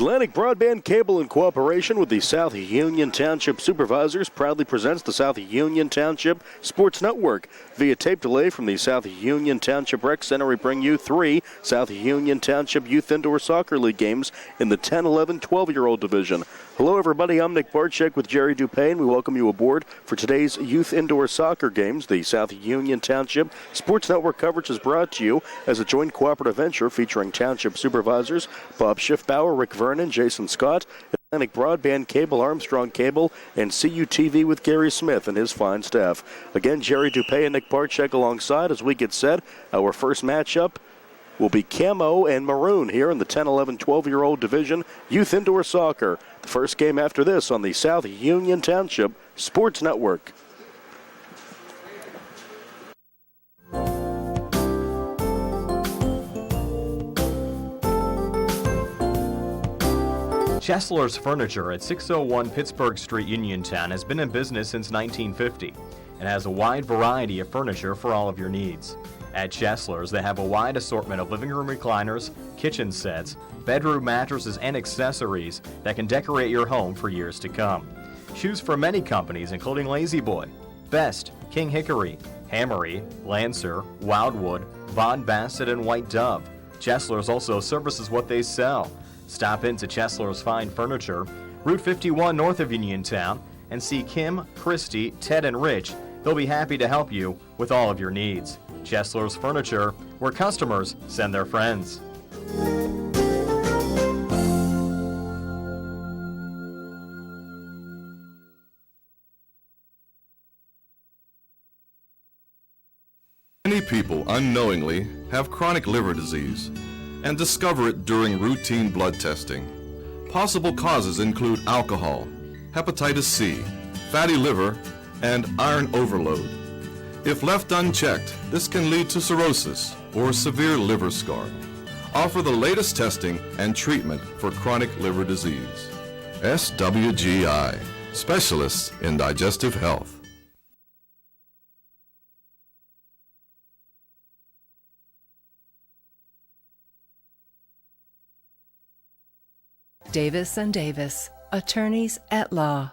Atlantic Broadband Cable, in cooperation with the South Union Township Supervisors, proudly presents the South Union Township Sports Network. Via tape delay from the South Union Township Rec Center, we bring you 3 South Union Township Youth Indoor Soccer League games in the 10, 11, 12-year-old division. Hello, everybody. I'm Nick Barczyk with Jerry Dupain. We welcome you aboard for today's Youth Indoor Soccer games. The South Union Township Sports Network coverage is brought to you as a joint cooperative venture featuring Township Supervisors Bob Schiffbauer, Rick Vernon, Jason Scott, Atlantic Broadband Cable, Armstrong Cable, and CUTV with Gary Smith and his fine staff. Again, Jerry Dupay and Nick Barczyk alongside as we get set. Our first matchup will be Camo and Maroon here in the 10, 11, 12-year-old division, Youth Indoor Soccer. The first game after this on the South Union Township Sports Network. Chesler's Furniture at 601 Pittsburgh Street, Uniontown has been in business since 1950 and has a wide variety of furniture for all of your needs. At Chesler's, they have a wide assortment of living room recliners, kitchen sets, bedroom mattresses, and accessories that can decorate your home for years to come. Choose from many companies including La-Z-Boy, Best, King Hickory, Hammery, Lancer, Wildwood, Von Bassett, and White Dove. Chesler's also services what they sell. Stop into Chesler's Fine Furniture, Route 51 north of Uniontown, and see Kim, Christy, Ted, and Rich. They'll be happy to help you with all of your needs. Chesler's Furniture, where customers send their friends. Many people unknowingly have chronic liver disease and discover it during routine blood testing. Possible causes include alcohol, hepatitis C, fatty liver, and iron overload. If left unchecked, this can lead to cirrhosis or severe liver scar. Offer the latest testing and treatment for chronic liver disease. SWGI, specialists in digestive health. Davis & Davis, attorneys at law.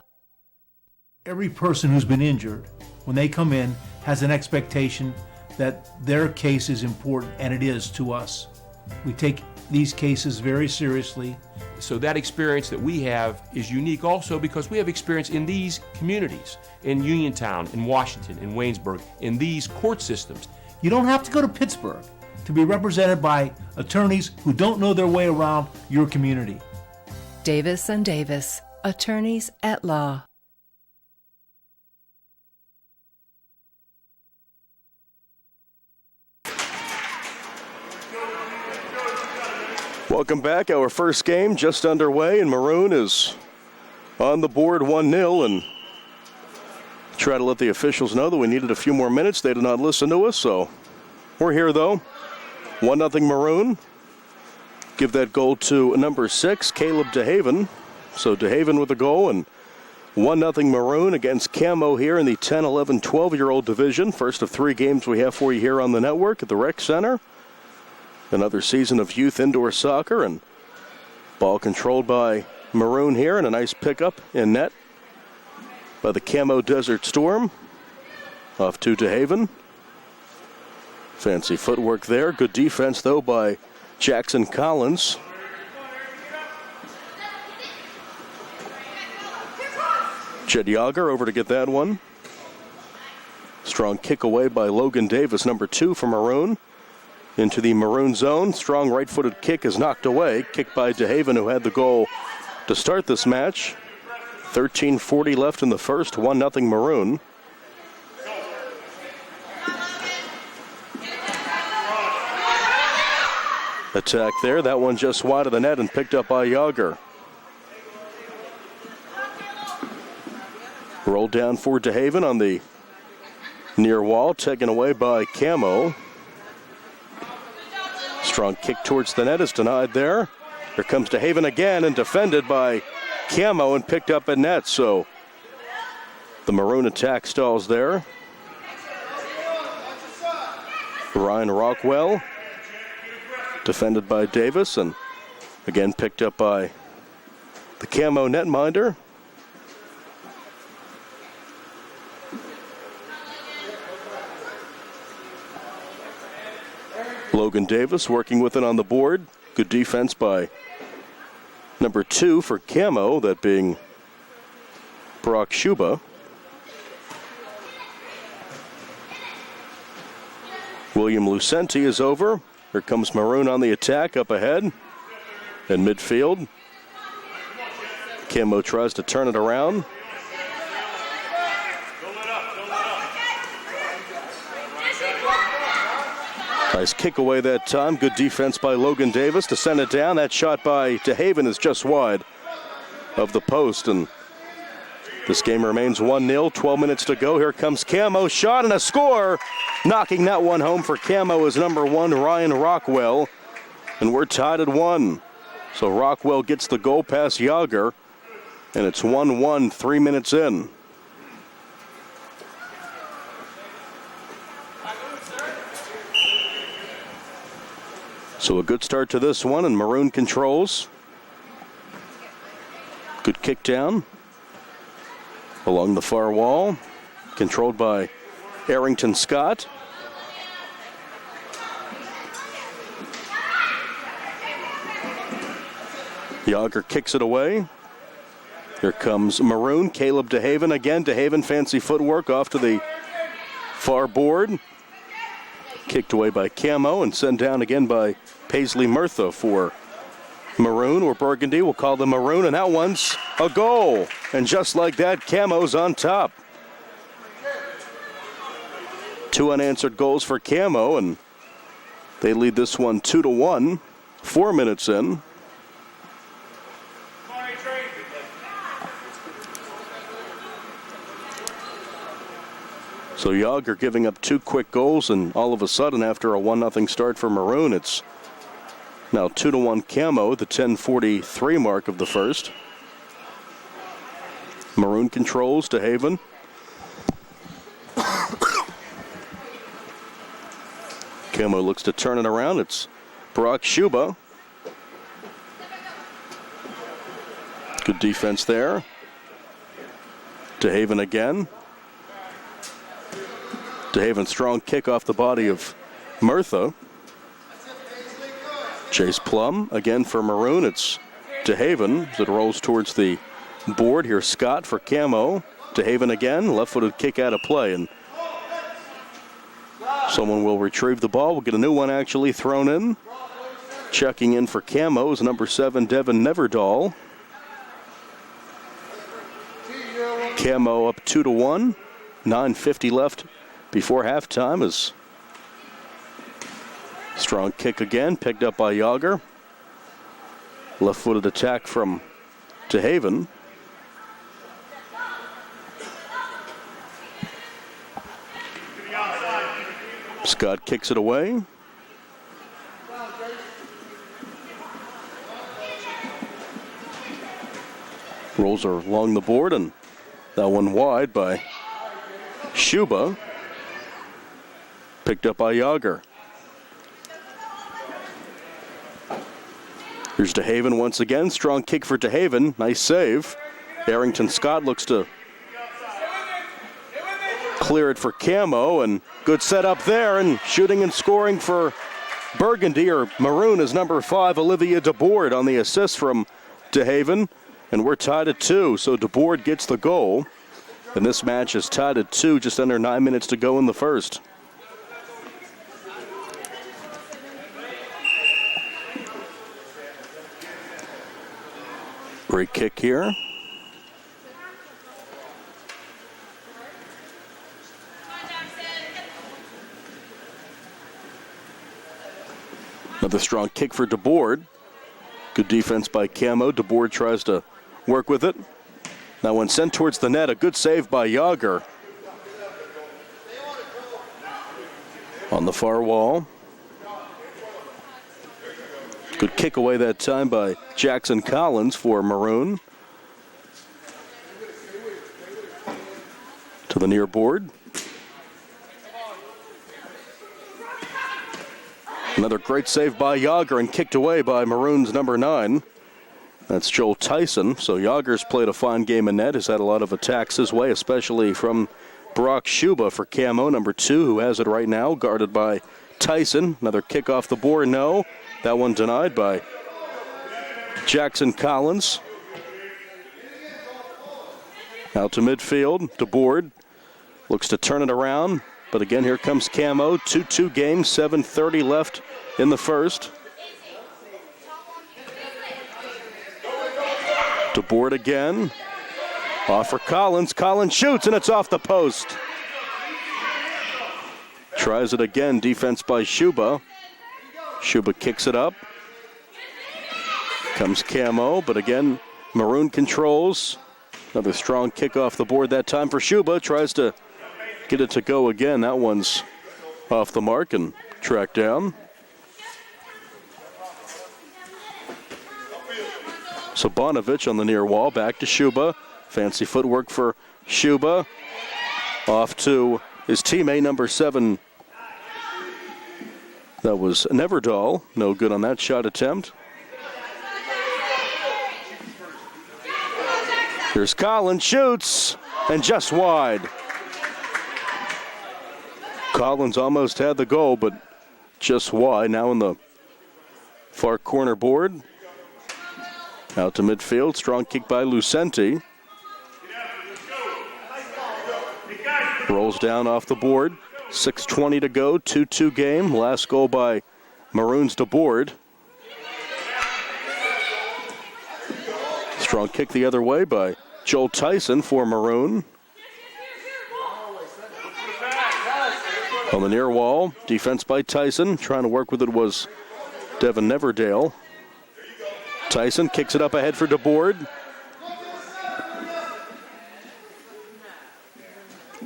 Every person who's been injured, when they come in, has an expectation that their case is important, and it is to us. We take these cases very seriously. So that experience that we have is unique also because we have experience in these communities, in Uniontown, in Washington, in Waynesburg, in these court systems. You don't have to go to Pittsburgh to be represented by attorneys who don't know their way around your community. Davis & Davis, attorneys at law. Welcome back. Our first game just underway, and Maroon is on the board 1-0, and try to let the officials know that we needed a few more minutes. They did not listen to us, so we're here, though. 1-0 Maroon. Give that goal to number 6, Caleb DeHaven. So DeHaven with a goal, and 1-0 Maroon against Camo here in the 10, 11, 12-year-old division. First of 3 games we have for you here on the network at the Rec Center. Another season of youth indoor soccer, and ball controlled by Maroon here, and a nice pickup in net by the Camo Desert Storm. Off to DeHaven. Fancy footwork there. Good defense, though, by Jackson Collins. Jed Yager over to get that one. Strong kick away by Logan Davis, number 2 for Maroon. Into the Maroon zone. Strong right-footed kick is knocked away. Kicked by DeHaven, who had the goal to start this match. 13:40 left in the first. 1-0 Maroon. Attack there. That one just wide of the net and picked up by Yager. Rolled down for DeHaven on the near wall. Taken away by Camo. Strong kick towards the net is denied there. Here comes DeHaven again and defended by Camo and picked up at net. So the Maroon attack stalls there. Ryan Rockwell defended by Davis, and again picked up by the Camo netminder. Logan Davis working with it on the board. Good defense by number 2 for Camo, that being Brock Schuba. William Lucenti is over. Here comes Maroon on the attack up ahead in midfield. Camo tries to turn it around. Nice kick away that time. Good defense by Logan Davis to send it down. That shot by DeHaven is just wide of the post, and this game remains 1-0. 12 minutes to go. Here comes Camo. Shot and a score. Knocking that one home for Camo is number 1, Ryan Rockwell. And we're tied at 1. So Rockwell gets the goal past Yager, and it's 1-1, 3 minutes in. So a good start to this one, and Maroon controls. Good kick down along the far wall, controlled by Arrington Scott. Yager kicks it away. Here comes Maroon. Caleb DeHaven again. DeHaven, fancy footwork off to the far board. Kicked away by Camo and sent down again by Paisley Murtha for Maroon, or Burgundy. We'll call them Maroon, and that one's a goal. And just like that, Camo's on top. 2 unanswered goals for Camo, and they lead this one 2-1, 4 minutes in. So Yager giving up 2 quick goals, and all of a sudden, after a 1-0 start for Maroon, it's now 2-1 Camo, the 10:43 mark of the first. Maroon controls to Haven. Camo looks to turn it around. It's Brock Schuba. Good defense there. To Haven again. DeHaven, strong kick off the body of Murtha. Chase Plum again for Maroon. It's DeHaven as it rolls towards the board. Here's Scott for Camo. DeHaven again, left-footed kick out of play, and someone will retrieve the ball. We'll get a new one actually thrown in. Checking in for Camo is number 7, Devin Neverdahl. Camo up 2-1. 9:50 left before halftime. Is strong kick again, picked up by Yager. Left-footed attack from DeHaven. Scott kicks it away. Rolls are along the board, and that one wide by Schuba. Picked up by Yager. Here's DeHaven once again. Strong kick for DeHaven. Nice save. Arrington Scott looks to clear it for Camo, and good setup there, and shooting and scoring for Burgundy, or Maroon, is number 5, Olivia DeBoard, on the assist from DeHaven, and we're tied at 2, so DeBoard gets the goal, and this match is tied at 2, just under 9 minutes to go in the first. Great kick here. Another strong kick for DeBoard. Good defense by Camo. DeBoard tries to work with it. That one sent towards the net. A good save by Yager. On the far wall. Good kick away that time by Jackson Collins for Maroon. To the near board. Another great save by Yager, and kicked away by Maroon's number 9. That's Joel Tyson. So Yager's played a fine game in net. Has had a lot of attacks his way, especially from Brock Schuba for Camo, number 2, who has it right now, guarded by Tyson. Another kick off the board, no. That one denied by Jackson Collins. Out to midfield, DeBoard looks to turn it around. But again, here comes Camo. 2-2 game, 7:30 left in the first. DeBoard again. Off for Collins. Collins shoots, and it's off the post. Tries it again. Defense by Schuba. Schuba kicks it up. Comes Camo, but again, Maroon controls. Another strong kick off the board that time for Schuba. Tries to get it to go again. That one's off the mark and tracked down. So Bonovich on the near wall. Back to Schuba. Fancy footwork for Schuba. Off to his teammate, number 7. That was Neverdahl. No good on that shot attempt. Here's Collins. Shoots. And just wide. Collins almost had the goal, but just wide. Now in the far corner board. Out to midfield. Strong kick by Lucenti. Rolls down off the board. 6:20 to go. 2-2 game. Last goal by Maroons DeBoard. Strong kick the other way by Joel Tyson for Maroon. On the near wall. Defense by Tyson. Trying to work with it was Devin Neverdale. Tyson kicks it up ahead for DeBoard.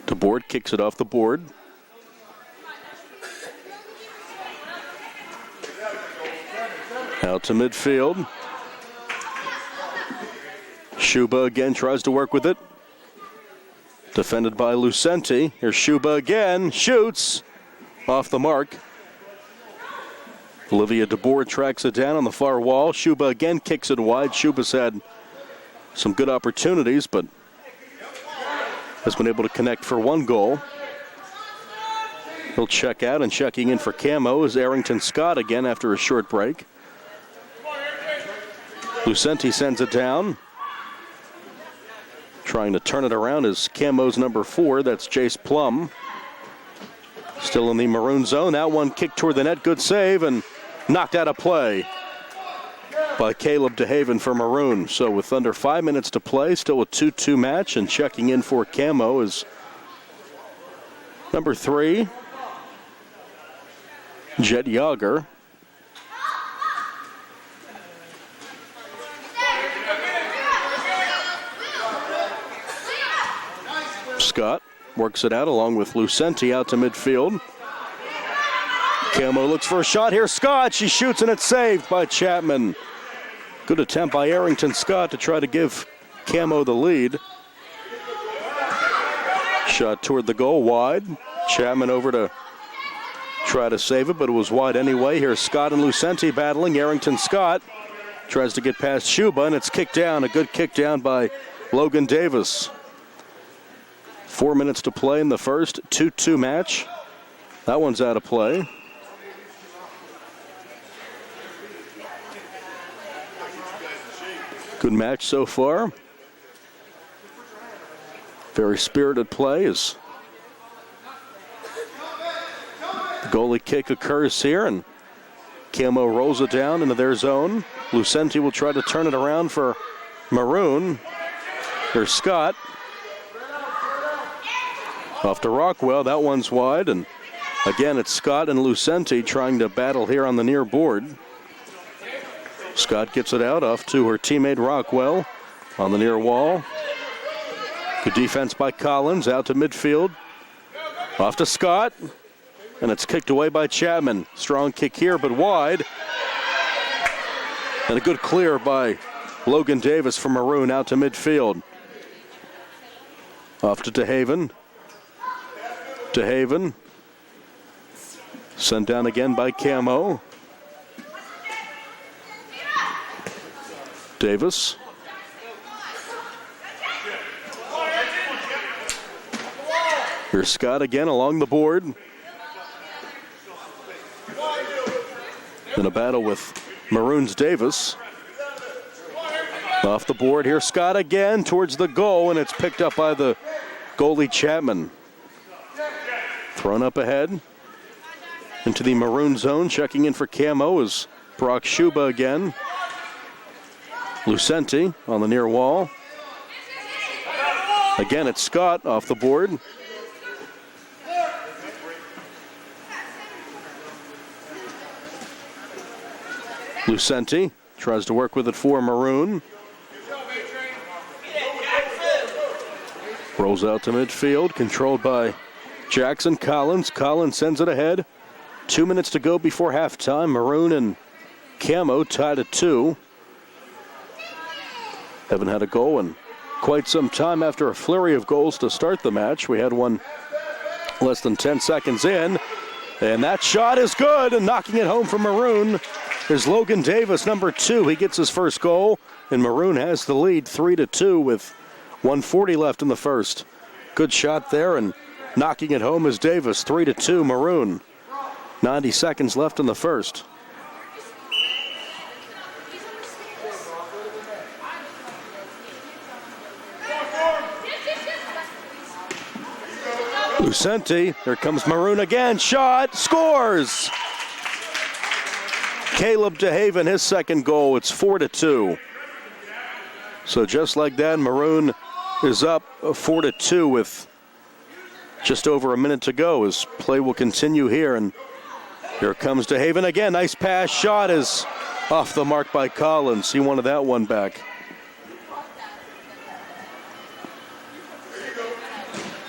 DeBoard kicks it off the board. Out to midfield. Schuba again tries to work with it. Defended by Lucenti. Here's Schuba again. Shoots. Off the mark. Olivia DeBoard tracks it down on the far wall. Schuba again kicks it wide. Schuba's had some good opportunities, but has been able to connect for one goal. He'll check out, and checking in for Camo is Arrington Scott again after a short break. Lucenti sends it down. Trying to turn it around is Camo's number 4. That's Jace Plum. Still in the Maroon zone. That one kicked toward the net. Good save and knocked out of play by Caleb DeHaven for Maroon. So with under 5 minutes to play, still a 2-2 match, and checking in for Camo is number 3, Jet Yager. Scott works it out along with Lucenti out to midfield. Camo looks for a shot. Here's Scott. She shoots and it's saved by Chapman. Good attempt by Arrington Scott to try to give Camo the lead. Shot toward the goal, wide. Chapman over to try to save it, but it was wide anyway. Here's Scott and Lucenti battling. Arrington Scott tries to get past Schuba, and it's kicked down. A good kick down by Logan Davis. 4 minutes to play in the first. 2-2 match. That one's out of play. Good match so far. Very spirited play as the goalie kick occurs here, and Camo rolls it down into their zone. Lucenti will try to turn it around for Maroon. There's Scott. Off to Rockwell. That one's wide, and again it's Scott and Lucenti trying to battle here on the near board. Scott gets it out off to her teammate Rockwell on the near wall. Good defense by Collins out to midfield. Off to Scott, and it's kicked away by Chapman. Strong kick here, but wide. And a good clear by Logan Davis from Maroon out to midfield. Off to DeHaven. DeHaven. Sent down again by Camo. Davis. Here's Scott again along the board. In a battle with Maroon's Davis. Off the board here, Scott again towards the goal, and it's picked up by the goalie Chapman. Thrown up ahead into the Maroon zone. Checking in for Camo is Brock Schuba again. Lucenti on the near wall. Again, it's Scott off the board. Lucenti tries to work with it for Maroon. Rolls out to midfield, controlled by Jackson Collins. Collins sends it ahead. 2 minutes to go before halftime. Maroon and Camo tied at 2. Haven't had a goal in quite some time after a flurry of goals to start the match. We had one less than 10 seconds in. And that shot is good, and knocking it home for Maroon is Logan Davis, number 2. He gets his first goal, and Maroon has the lead 3-2 with 1:40 left in the first. Good shot there, and knocking it home is Davis, 3-2 Maroon. 90 seconds left in the first. Lucenti, here comes Maroon again, shot, scores! Caleb DeHaven, his second goal, it's 4-2. So just like that, Maroon is up 4-2 with just over a minute to go as play will continue here. And here comes DeHaven again, nice pass, shot is off the mark by Collins. He wanted that one back.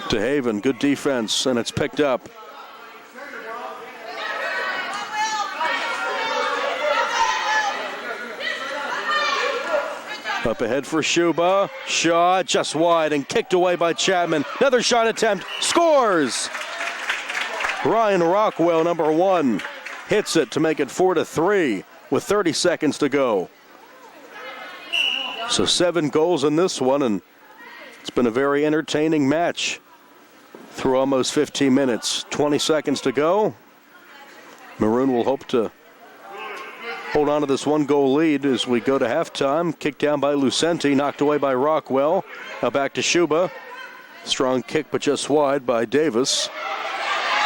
DeHaven, good defense, and it's picked up. Up ahead for Schuba. Shot just wide and kicked away by Chapman. Another shot attempt. Scores! Ryan Rockwell, number 1, hits it to make it 4-3 with 30 seconds to go. So 7 goals in this one, and it's been a very entertaining match through almost 15 minutes. 20 seconds to go. Maroon will hope to hold on to this 1-goal lead as we go to halftime. Kicked down by Lucenti, knocked away by Rockwell. Now back to Schuba. Strong kick, but just wide by Davis.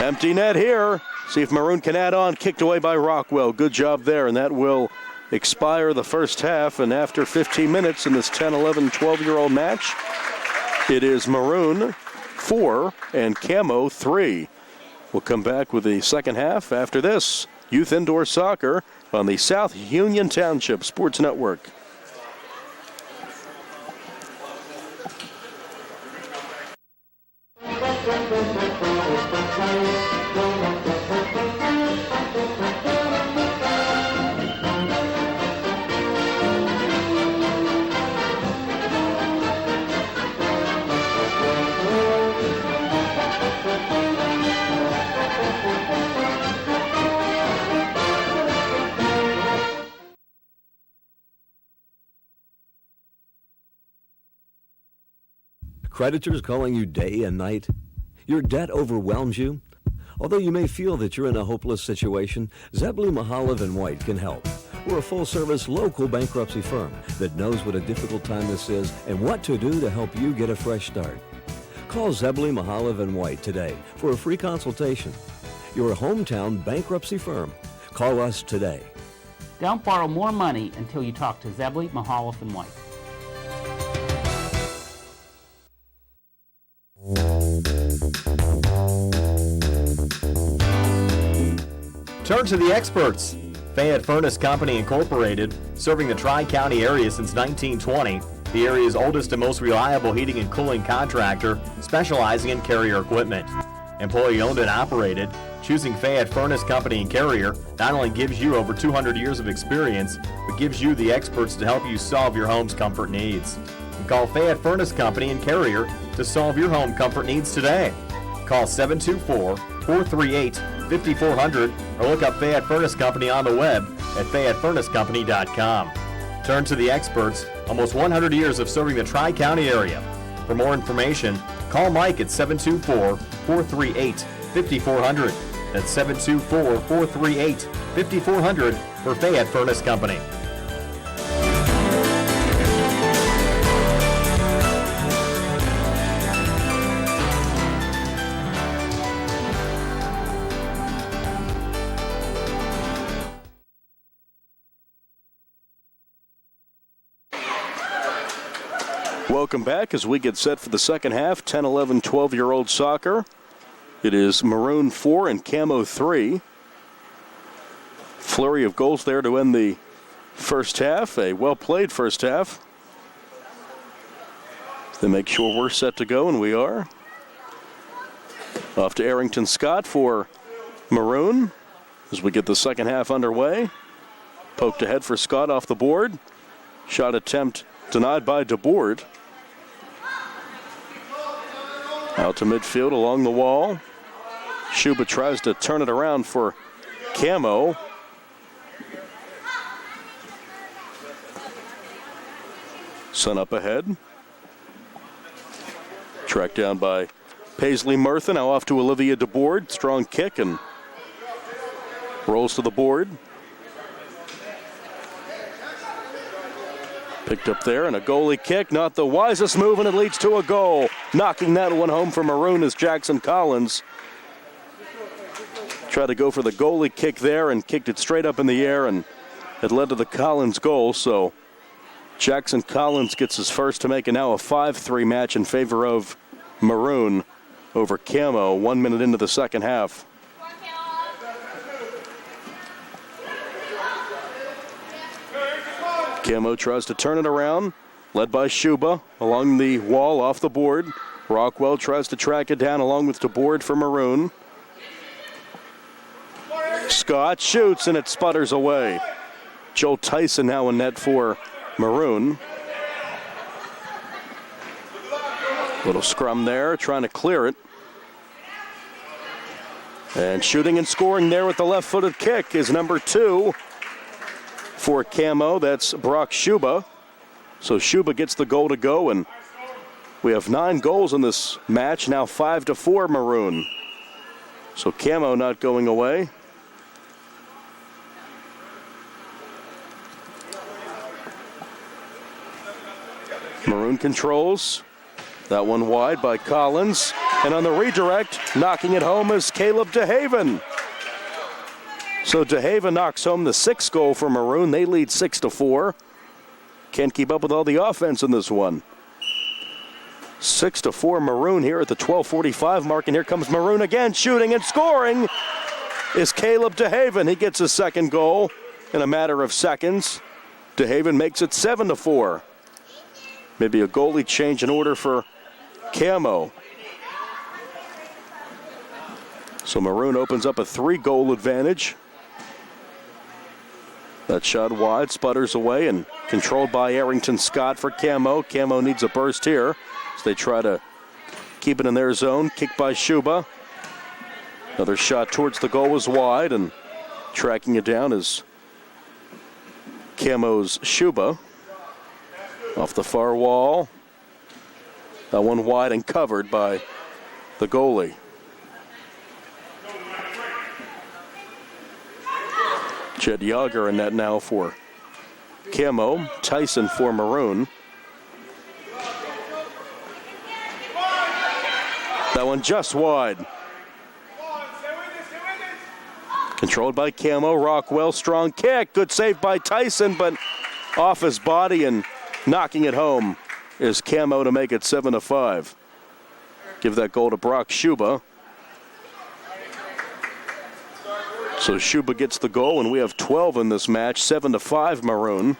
Empty net here. See if Maroon can add on. Kicked away by Rockwell. Good job there, and that will expire the first half. And after 15 minutes in this 10, 11, 12-year-old match, it is Maroon 4 and Camo 3. We'll come back with the second half after this. Youth Indoor Soccer on the South Union Township Sports Network. Creditors calling you day and night? Your debt overwhelms you? Although you may feel that you're in a hopeless situation, Zebley, Mahalev & White can help. We're a full-service local bankruptcy firm that knows what a difficult time this is and what to do to help you get a fresh start. Call Zebley, Mahalev & White today for a free consultation. Your hometown bankruptcy firm. Call us today. Don't borrow more money until you talk to Zebley, Mahalev & White. Turn to the experts. Fayette Furnace Company Incorporated, serving the Tri-County area since 1920, the area's oldest and most reliable heating and cooling contractor, specializing in Carrier equipment. Employee owned and operated, choosing Fayette Furnace Company and Carrier not only gives you over 200 years of experience, but gives you the experts to help you solve your home's comfort needs. And call Fayette Furnace Company and Carrier to solve your home comfort needs today. Call 724-438-5400 or look up Fayette Furnace Company on the web at FayetteFurnaceCompany.com. Turn to the experts, almost 100 years of serving the Tri-County area. For more information, call Mike at 724-438-5400. That's 724-438-5400 for Fayette Furnace Company. Welcome back as we get set for the second half. 10, 11, 12-year-old soccer. It is Maroon 4 and Camo 3. Flurry of goals there to end the first half. A well-played first half. They make sure we're set to go, and we are. Off to Arrington Scott for Maroon as we get the second half underway. Poked ahead for Scott off the board. Shot attempt denied by DeBoard. Out to midfield along the wall. Schuba tries to turn it around for Camo. Sun up ahead. Tracked down by Paisley Murtha. Now off to Olivia DeBoard. Strong kick and rolls to the board. Picked up there, and a goalie kick, not the wisest move, and it leads to a goal. Knocking that one home for Maroon is Jackson Collins. Tried to go for the goalie kick there and kicked it straight up in the air, and it led to the Collins goal. So Jackson Collins gets his first to make it now a 5-3 match in favor of Maroon over Camo 1 minute into the second half. Camo tries to turn it around, led by Schuba along the wall off the board. Rockwell tries to track it down along with DeBoard for Maroon. Scott shoots and it sputters away. Joe Tyson now in net for Maroon. Little scrum there, trying to clear it. And shooting and scoring there with the left-footed kick is number 2. For Camo, that's Brock Schuba. So Schuba gets the goal to go, and we have 9 goals in this match, now 5-4 Maroon. So Camo not going away. Maroon controls. That one wide by Collins. And on the redirect, knocking it home is Caleb DeHaven. So DeHaven knocks home the 6th goal for Maroon. They lead 6-4. Can't keep up with all the offense in this one. 6-4 Maroon here at the 12:45 mark, and here comes Maroon again, shooting and scoring is Caleb DeHaven. He gets his 2nd goal in a matter of seconds. DeHaven makes it 7-4. Maybe a goalie change in order for Camo. So Maroon opens up a 3-goal advantage. That shot wide, sputters away, and controlled by Arrington Scott for Camo. Camo needs a burst here, so they try to keep it in their zone. Kick by Schuba. Another shot towards the goal was wide, and tracking it down is Camo's Schuba. Off the far wall. That one wide and covered by the goalie. Jed Yager in net now for Camo. Tyson for Maroon. That one just wide. Controlled by Camo. Rockwell, strong kick. Good save by Tyson, but off his body and knocking it home is Camo to make it 7-5. Give that goal to Brock Schuba. So Schuba gets the goal, and we have 12 in this match, 7-5 Maroon.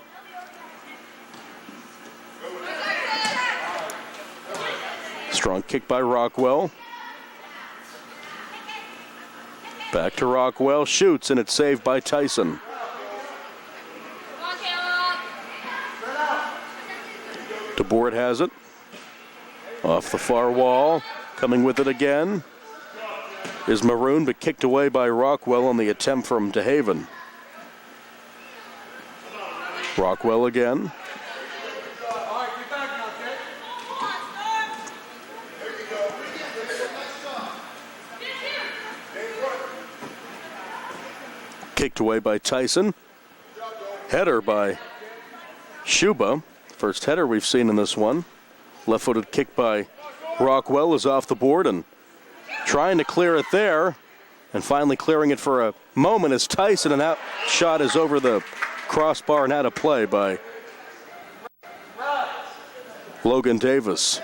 Strong kick by Rockwell. Back to Rockwell, shoots, and it's saved by Tyson. DeBoard has it. Off the far wall, coming with it again is Maroon, but kicked away by Rockwell on the attempt from DeHaven. Rockwell again. Kicked away by Tyson. Header by Shuba. First header we've seen in this one. Left-footed kick by Rockwell is off the board and trying to clear it there. And finally clearing it for a moment is Tyson, and that shot is over the crossbar and out of play by Logan Davis.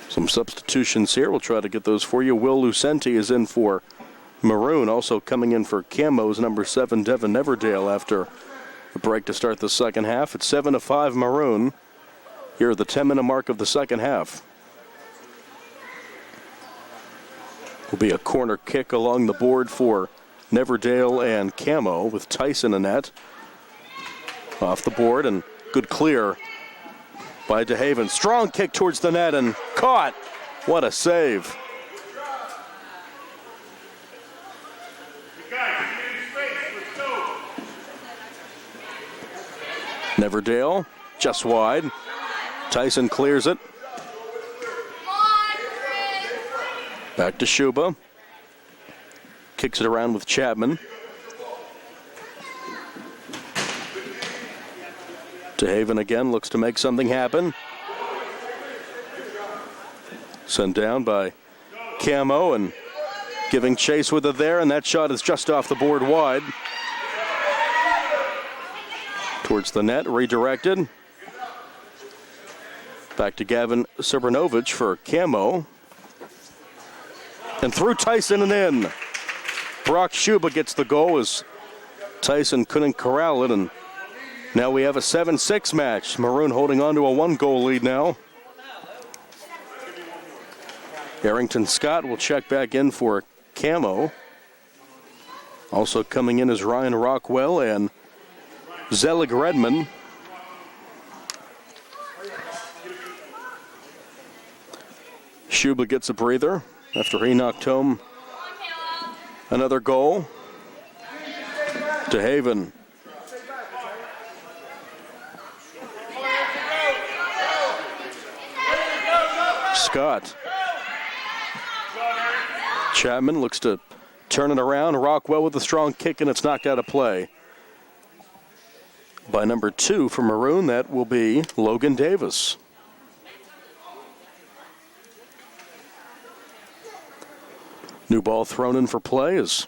Some substitutions here. We'll try to get those for you. Will Lucenti is in for Maroon. Also coming in for Camo's number 7, Devin Neverdale, after the break to start the second half. It's 7-5 Maroon here at the 10-minute mark of the second half. Will be a corner kick along the board for Neverdale and Camo with Tyson in net. Off the board and good clear by DeHaven. Strong kick towards the net and caught. What a save. Neverdale just wide. Tyson clears it. Back to Shuba. Kicks it around with Chapman. DeHaven again looks to make something happen. Sent down by Camo and giving chase with it there, and that shot is just off the board wide. Towards the net, redirected. Back to Gavin Srbranovic for Camo. And through Tyson and in. Brock Shuba gets the goal as Tyson couldn't corral it, and now we have a 7-6 match. Maroon holding on to a 1-goal lead now. Arrington Scott will check back in for Camo. Also coming in is Ryan Rockwell and Zelig Redmond. Shuba gets a breather after he knocked home another goal. DeHaven. Scott. Chapman looks to turn it around. Rockwell with a strong kick, and it's knocked out of play by number 2 for Maroon. That will be Logan Davis. New ball thrown in for play, as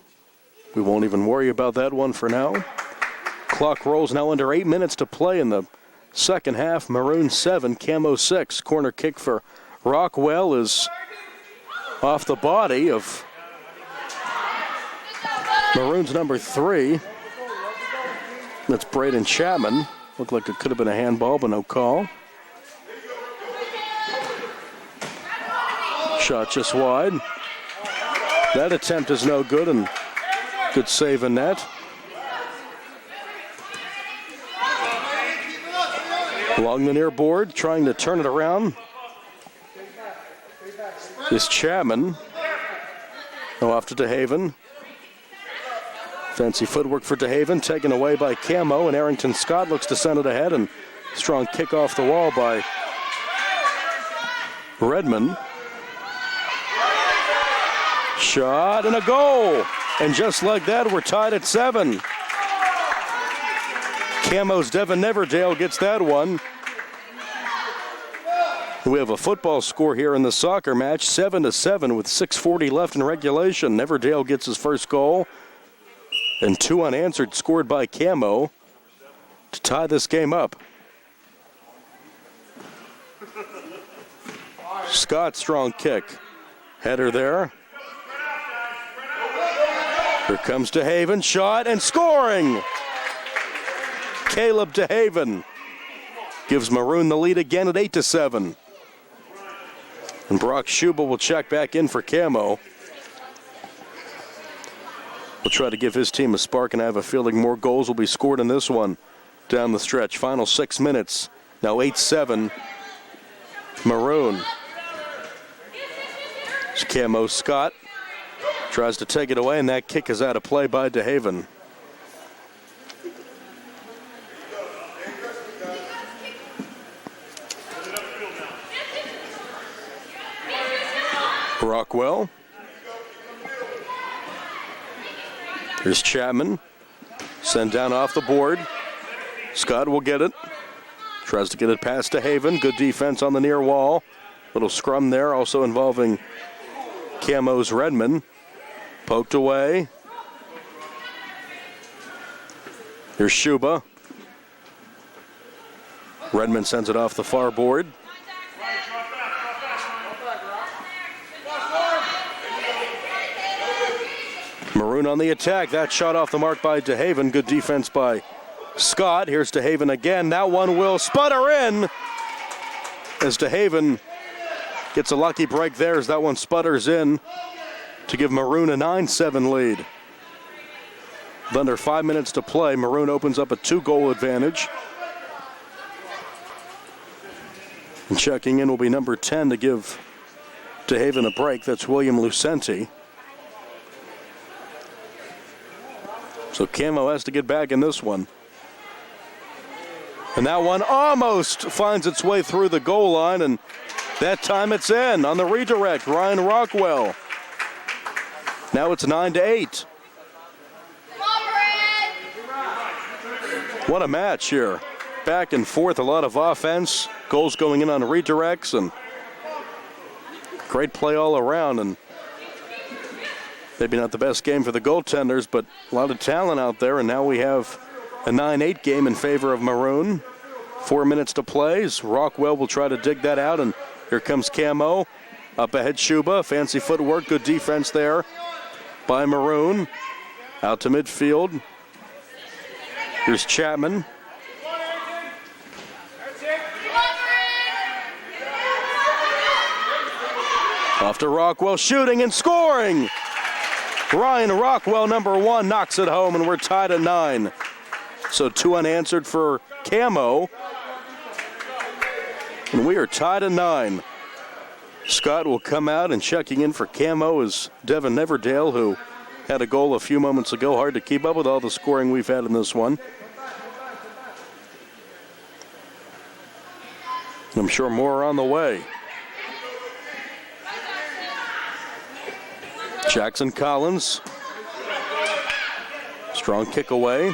we won't even worry about that one for now. Clock rolls now under 8 minutes to play in the second half. Maroon 7, Camo 6. Corner kick for Rockwell is off the body of Maroon's number 3. That's Braden Chapman. Looked like it could have been a handball, but no call. Shot just wide. That attempt is no good, and good save in net. Along the near board, trying to turn it around is Chapman. No, off to DeHaven. Fancy footwork for DeHaven, taken away by Camo, and Arrington Scott looks to send it ahead, and strong kick off the wall by Redmond. Shot and a goal. And just like that, we're tied at 7. Camo's Devin Neverdale gets that one. We have a football score here in the soccer match, 7-7 with 6:40 left in regulation. Neverdale gets his first goal, and 2 unanswered scored by Camo to tie this game up. Scott, strong kick. Header there. Here comes DeHaven, shot and scoring! Caleb DeHaven gives Maroon the lead again at 8-7. And Brock Shuba will check back in for Camo. We'll try to give his team a spark, and I have a feeling more goals will be scored in this one down the stretch. Final 6 minutes. Now 8-7. Maroon. It's Camo Scott. Tries to take it away, and that kick is out of play by DeHaven. Rockwell. Here's Chapman. Sent down off the board. Scott will get it. Tries to get it past DeHaven. Good defense on the near wall. Little scrum there, also involving Camo's Redmond. Poked away. Here's Shuba. Redmond sends it off the far board. Maroon on the attack. That shot off the mark by DeHaven. Good defense by Scott. Here's DeHaven again. That one will sputter in as DeHaven gets a lucky break there as that one sputters in to give Maroon a 9-7 lead. With under 5 minutes to play, Maroon opens up a 2-goal advantage. And checking in will be number 10 to give DeHaven a break. That's William Lucenti. So Camo has to get back in this one. And that one almost finds its way through the goal line, and that time it's in on the redirect. Ryan Rockwell. Now it's 9-8. What a match here. Back and forth, a lot of offense. Goals going in on redirects, and great play all around. And maybe not the best game for the goaltenders, but a lot of talent out there. And now we have a 9-8 game in favor of Maroon. 4 minutes to play. Rockwell will try to dig that out, and here comes Camo. Up ahead, Shuba. Fancy footwork, good defense there by Maroon. Out to midfield. Here's Chapman. Off to Rockwell, shooting and scoring. Ryan Rockwell, number 1, knocks it home, and we're tied at 9. So 2 unanswered for Camo. And we are tied at 9. Scott will come out, and checking in for Camo is Devin Neverdale, who had a goal a few moments ago. Hard to keep up with all the scoring we've had in this one. I'm sure more are on the way. Jackson Collins. Strong kick away.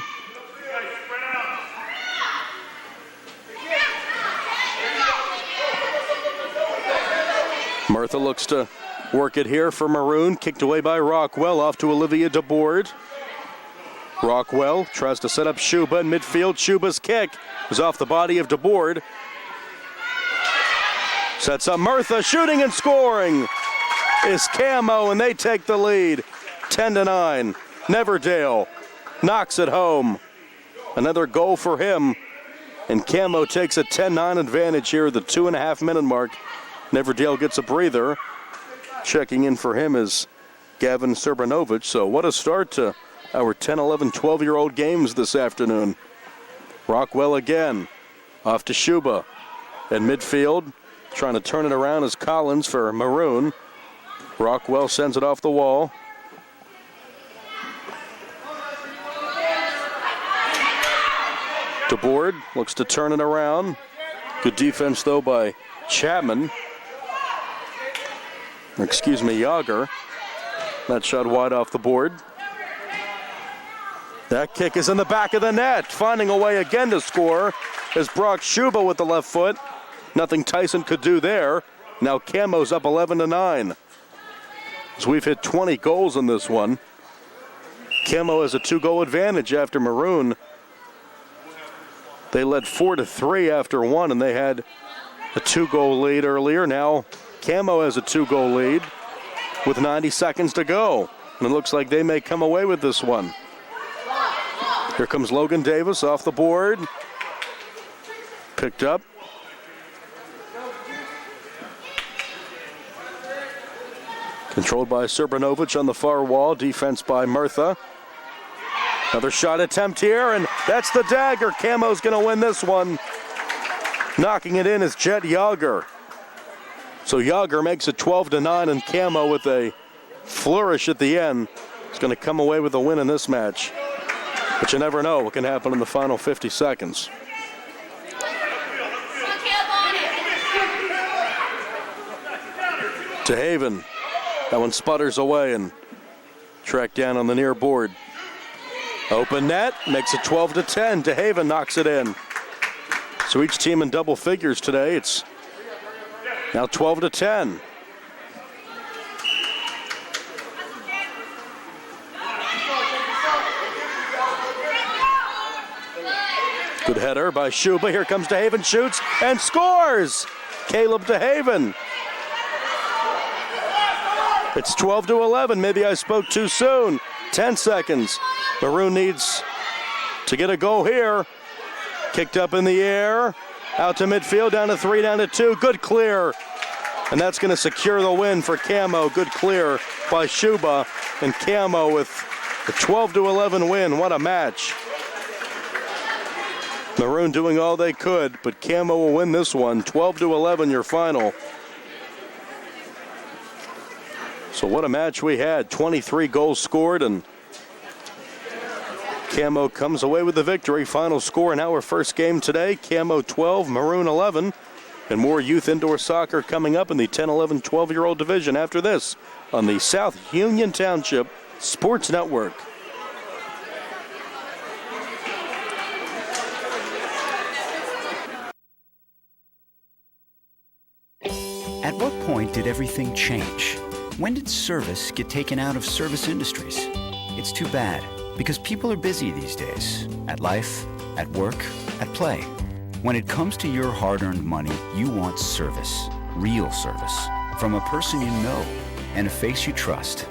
Murtha looks to work it here for Maroon. Kicked away by Rockwell. Off to Olivia DeBoard. Rockwell tries to set up Shuba in midfield. Shuba's kick was off the body of DeBoard. Sets up Murtha, shooting and scoring is Camo, and they take the lead 10-9. Neverdale knocks it home. Another goal for him, and Camo takes a 10-9 advantage here at the 2.5-minute mark. Neverdale gets a breather. Checking in for him is Gavin Serbanovich. So what a start to our 10, 11, 12-year-old games this afternoon. Rockwell again. Off to Shuba. At midfield, trying to turn it around is Collins for Maroon. Rockwell sends it off the wall. DeBoard looks to turn it around. Good defense, though, by Chapman. Excuse me, Yager. That shot wide off the board. That kick is in the back of the net. Finding a way again to score is Brock Shuba with the left foot. Nothing Tyson could do there. Now Camo's up 11-9. So we've hit 20 goals in this one. Camo has a 2-goal advantage after Maroon. They led 4-3 after 1, and they had a 2-goal lead earlier. Now Camo has a 2-goal lead with 90 seconds to go. And it looks like they may come away with this one. Here comes Logan Davis off the board. Picked up. Controlled by Serbanovich on the far wall. Defense by Murtha. Another shot attempt here, and that's the dagger. Camo's going to win this one. Knocking it in is Jet Yager. So Yager makes it 12-9, and Camo with a flourish at the end is going to come away with a win in this match. But you never know what can happen in the final 50 seconds. DeHaven. That one sputters away and tracked down on the near board. Open net, makes it 12-10. DeHaven knocks it in. So each team in double figures today. It's now 12-10. Good header by Shuba. Here comes DeHaven, shoots and scores. Caleb DeHaven. It's 12-11. Maybe I spoke too soon. 10 seconds. Maroon needs to get a goal here. Kicked up in the air. Out to midfield, down to 3, down to 2. Good clear. And that's going to secure the win for Camo. Good clear by Shuba. And Camo with a 12-11 win. What a match. Maroon doing all they could, but Camo will win this one. 12-11 your final. So what a match we had. 23 goals scored, and Camo comes away with the victory. Final score in our first game today, Camo 12, Maroon 11. And more youth indoor soccer coming up in the 10, 11, 12-year-old division after this on the South Union Township Sports Network. At what point did everything change? When did service get taken out of service industries? It's too bad, because people are busy these days. At life, at work, at play. When it comes to your hard-earned money, you want service. Real service. From a person you know and a face you trust.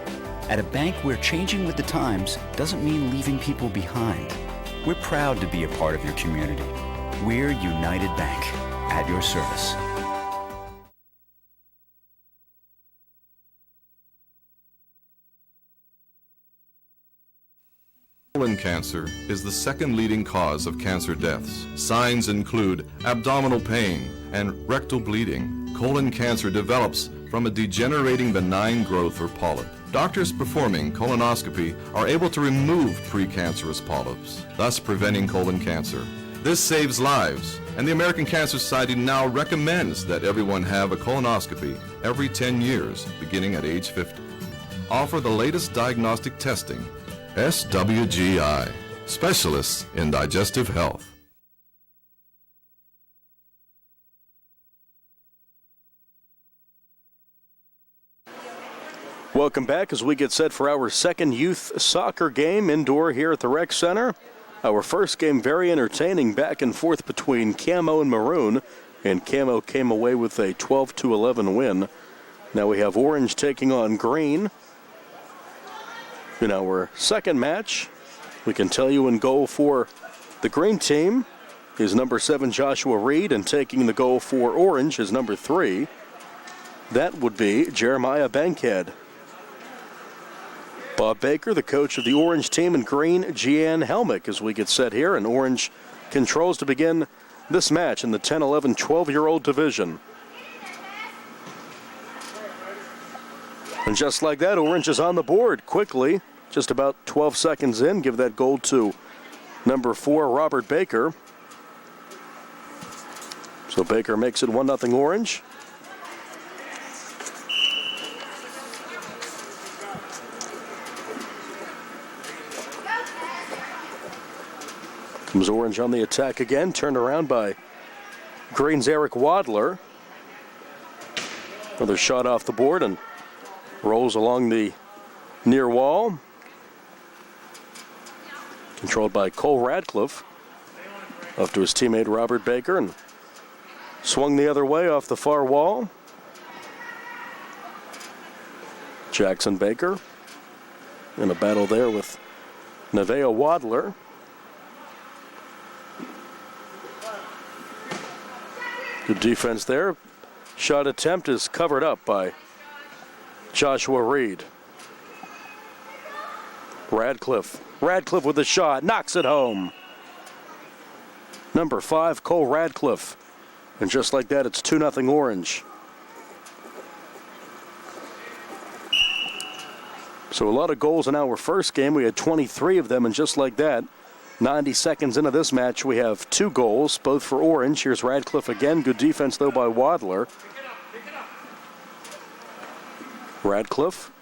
At a bank where changing with the times doesn't mean leaving people behind. We're proud to be a part of your community. We're United Bank, at your service. Colon cancer is the second leading cause of cancer deaths. Signs include abdominal pain and rectal bleeding. Colon cancer develops from a degenerating benign growth or polyp. Doctors performing colonoscopy are able to remove precancerous polyps, thus preventing colon cancer. This saves lives, and the American Cancer Society now recommends that everyone have a colonoscopy every 10 years, beginning at age 50. Offer the latest diagnostic testing. SWGI, specialists in digestive health. Welcome back as we get set for our second youth soccer game indoor here at the Rec Center. Our first game very entertaining, back and forth between Camo and Maroon, and Camo came away with a 12-11 win. Now we have Orange taking on Green. In our second match, we can tell you in goal for the Green team is number 7 Joshua Reed, and taking the goal for Orange is number 3. That would be Jeremiah Bankhead. Bob Baker, the coach of the Orange team, and Green, Gian Helmick, as we get set here. And Orange controls to begin this match in the 10, 11, 12-year-old division. And just like that, Orange is on the board quickly. Just about 12 seconds in, give that goal to number 4, Robert Baker. So Baker makes it 1-0 Orange. Comes Orange on the attack again, turned around by Green's Eric Wadler. Another shot off the board and rolls along the near wall. Controlled by Cole Radcliffe. Up to his teammate Robert Baker, and swung the other way off the far wall. Jackson Baker in a battle there with Nevaeh Wadler. Good defense there. Shot attempt is covered up by Joshua Reed. Radcliffe with the shot, knocks it home. Number 5, Cole Radcliffe. And just like that, it's 2-0 Orange. So a lot of goals in our first game. We had 23 of them, and just like that, 90 seconds into this match, we have 2 goals, both for Orange. Here's Radcliffe again. Good defense, though, by Wadler. Radcliffe.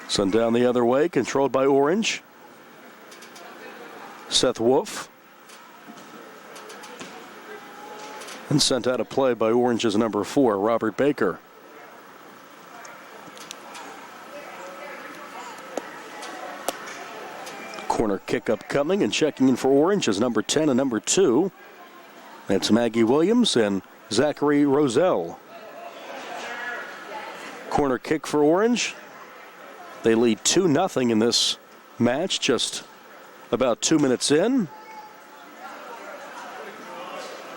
Sent down the other way, controlled by Orange. Seth Wolf. And sent out of play by Orange's number 4, Robert Baker. Corner kick up coming, and checking in for Orange is number 10 and number 2. That's Maggie Williams and Zachary Roselle. Corner kick for Orange. They lead 2-0 in this match, just about 2 minutes in.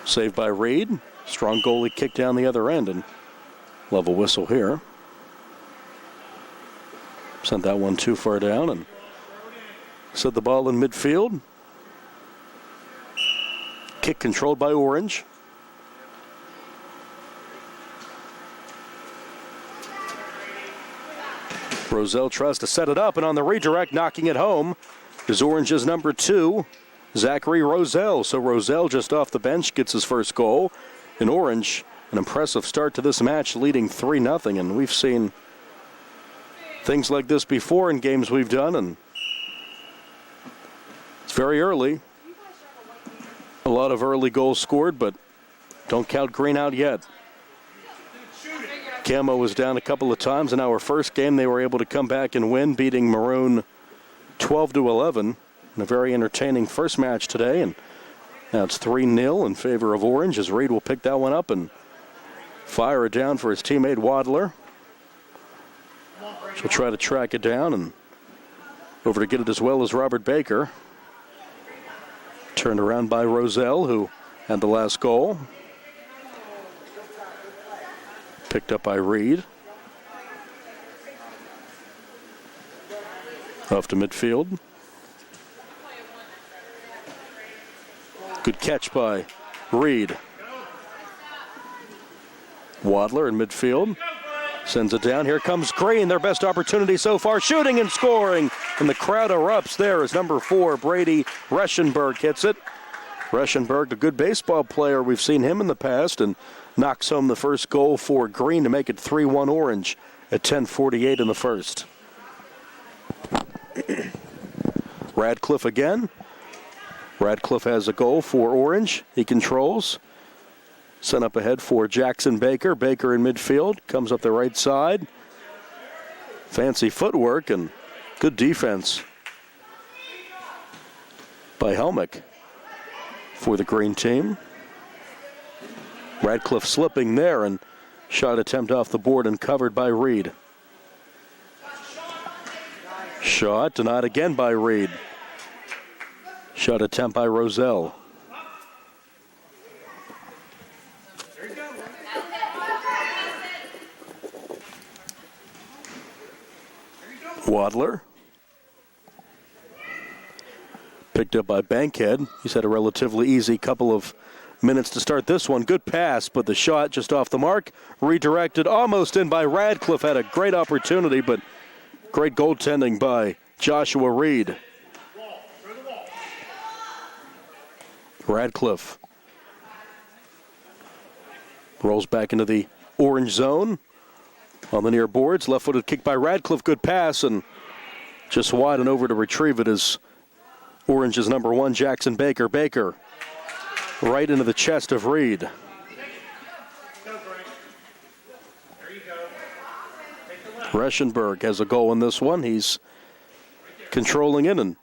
Saved by Reed. Strong goalie kick down the other end, and level whistle here. Sent that one too far down and set the ball in midfield. Kick controlled by Orange. Roselle tries to set it up, and on the redirect, knocking it home is Orange's number 2, Zachary Roselle. So Roselle just off the bench gets his first goal. And Orange, an impressive start to this match, leading 3-0. And we've seen things like this before in games we've done, and it's very early. A lot of early goals scored, but don't count Green out yet. Camo was down a couple of times in our first game. They were able to come back and win, beating Maroon 12-11 in a very entertaining first match today. And now it's 3-0 in favor of Orange, as Reed will pick that one up and fire it down for his teammate Wadler. She'll try to track it down, and over to get it as well as Robert Baker. Turned around by Roselle, who had the last goal. Picked up by Reed. Off to midfield. Good catch by Reed. Wadler in midfield. Sends it down. Here comes Green. Their best opportunity so far. Shooting and scoring. And the crowd erupts there as number 4, Brady Reschenberg, hits it. Reschenberg, a good baseball player. We've seen him in the past, and knocks home the first goal for Green to make it 3-1 Orange at 10:48 in the first. Radcliffe again. Radcliffe has a goal for Orange. He controls. Sent up ahead for Jackson Baker. Baker in midfield. Comes up the right side. Fancy footwork and good defense by Helmick for the Green team. Radcliffe slipping there, and shot attempt off the board and covered by Reed. Shot denied again by Reed. Shot attempt by Roselle. Wadler. Picked up by Bankhead. He's had a relatively easy couple of minutes to start this one. Good pass, but the shot just off the mark. Redirected almost in by Radcliffe. Had a great opportunity, but great goaltending by Joshua Reed. Radcliffe rolls back into the orange zone on the near boards. Left-footed kick by Radcliffe. Good pass, and just wide and over to retrieve it is Orange's number 1, Jackson Baker. Baker right into the chest of Reed. Reschenberg has a goal in this one. He's controlling it, and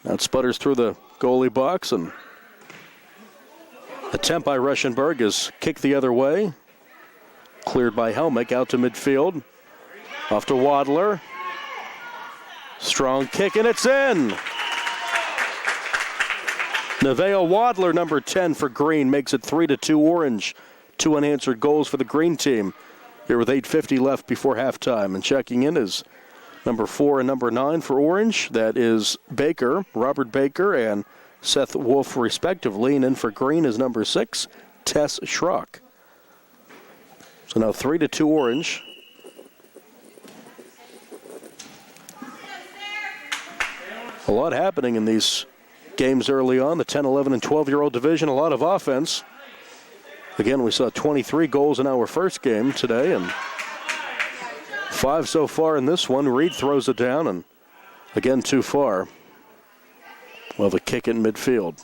that sputters through the goalie box, and attempt by Reschenberg is kicked the other way. Cleared by Helmick out to midfield. Off to Wadler. Strong kick, and it's in. Nevaeh Wadler, number 10 for Green, makes it 3-2 Orange. 2 unanswered goals for the Green team here with 8:50 left before halftime. And checking in is number 4 and number 9 for Orange. That is Baker, Robert Baker, and Seth Wolf respectively. And in for Green is number 6, Tess Schrock. So now 3-2 Orange. A lot happening in these games early on, the 10, 11, and 12-year-old division, a lot of offense. Again, we saw 23 goals in our first game today, and 5 so far in this one. Reed throws it down, and again, too far. We'll have a kick in midfield.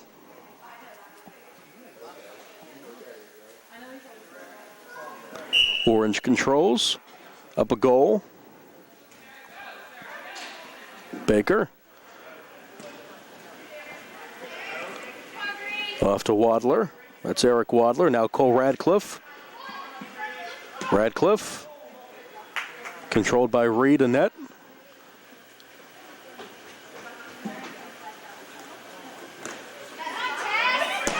Orange controls, up a goal. Baker. Off to Wadler. That's Eric Wadler. Now Cole Radcliffe. Radcliffe. Controlled by Reed and net.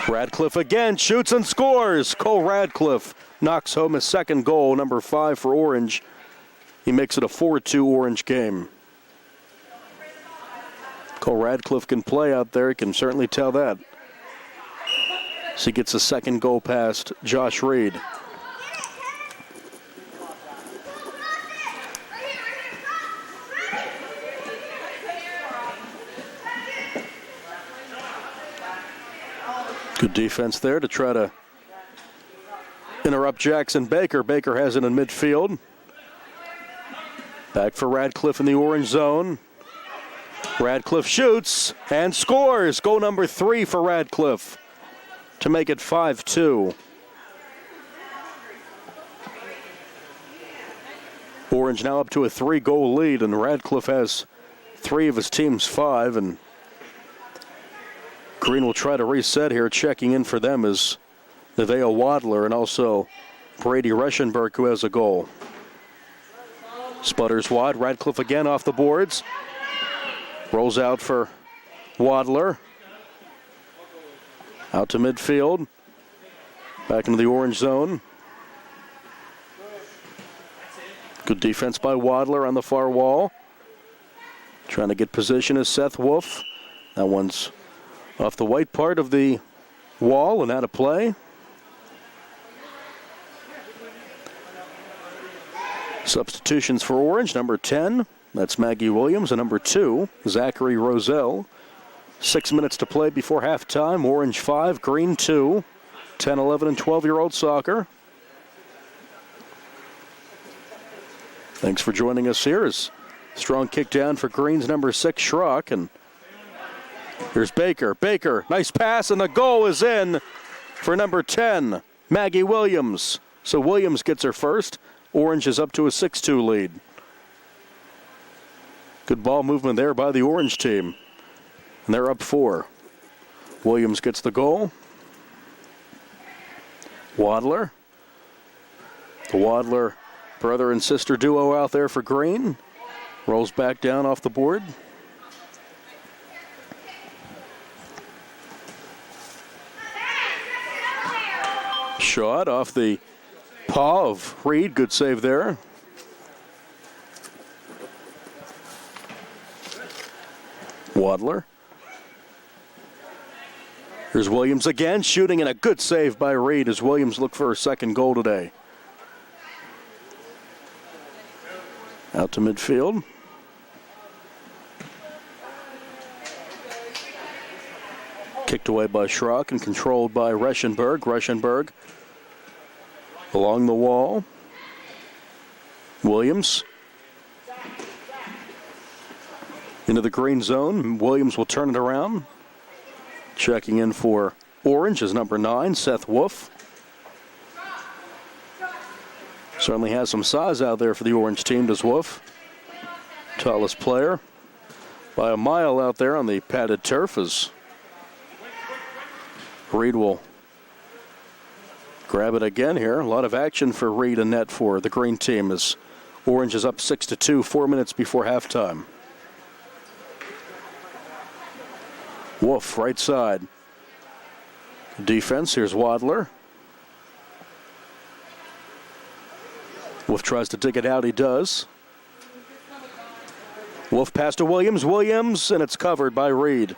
Radcliffe again shoots and scores. Cole Radcliffe knocks home his second goal, number 5 for Orange. He makes it a 4-2 Orange game. Cole Radcliffe can play out there. You can certainly tell that. So he gets a second goal past Josh Reed. Good defense there to try to interrupt Jackson Baker. Baker has it in midfield. Back for Radcliffe in the orange zone. Radcliffe shoots and scores. Goal number 3 for Radcliffe to make it 5-2. Orange now up to a 3-goal lead, and Radcliffe has 3 of his team's 5, and Green will try to reset here. Checking in for them is Nevaeh Wadler and also Brady Reschenberg, who has a goal. Sputters wide. Radcliffe again off the boards. Rolls out for Wadler. Out to midfield. Back into the orange zone. Good defense by Wadler on the far wall. Trying to get position is Seth Wolf. That one's off the white part of the wall and out of play. Substitutions for Orange, number 10, that's Maggie Williams, and number 2, Zachary Roselle. 6 minutes to play before halftime. Orange 5, Green 2, 10, 11, and 12-year-old soccer. Thanks for joining us here. As strong kick down for Green's number 6, Schrock, and here's Baker. Baker, nice pass, and the goal is in for number 10, Maggie Williams. So Williams gets her first. Orange is up to a 6-2 lead. Good ball movement there by the Orange team. And they're up 4. Williams gets the goal. Wadler. The Wadler brother and sister duo out there for Green. Rolls back down off the board. Shot off the paw of Reed. Good save there. Wadler. Here's Williams again, shooting, and a good save by Reed as Williams looked for her second goal today. Out to midfield. Kicked away by Schrock and controlled by Reschenberg. Reschenberg along the wall. Williams into the green zone. Williams will turn it around. Checking in for Orange is number 9, Seth Wolf. Certainly has some size out there for the Orange team, does Wolf. Tallest player by a mile out there on the padded turf as Reed will grab it again here. A lot of action for Reed and net for the green team as Orange is up 6-2, 4 minutes before halftime. Wolf, right side. Defense, here's Wadler. Wolf tries to dig it out, he does. Wolf pass to Williams, and it's covered by Reed.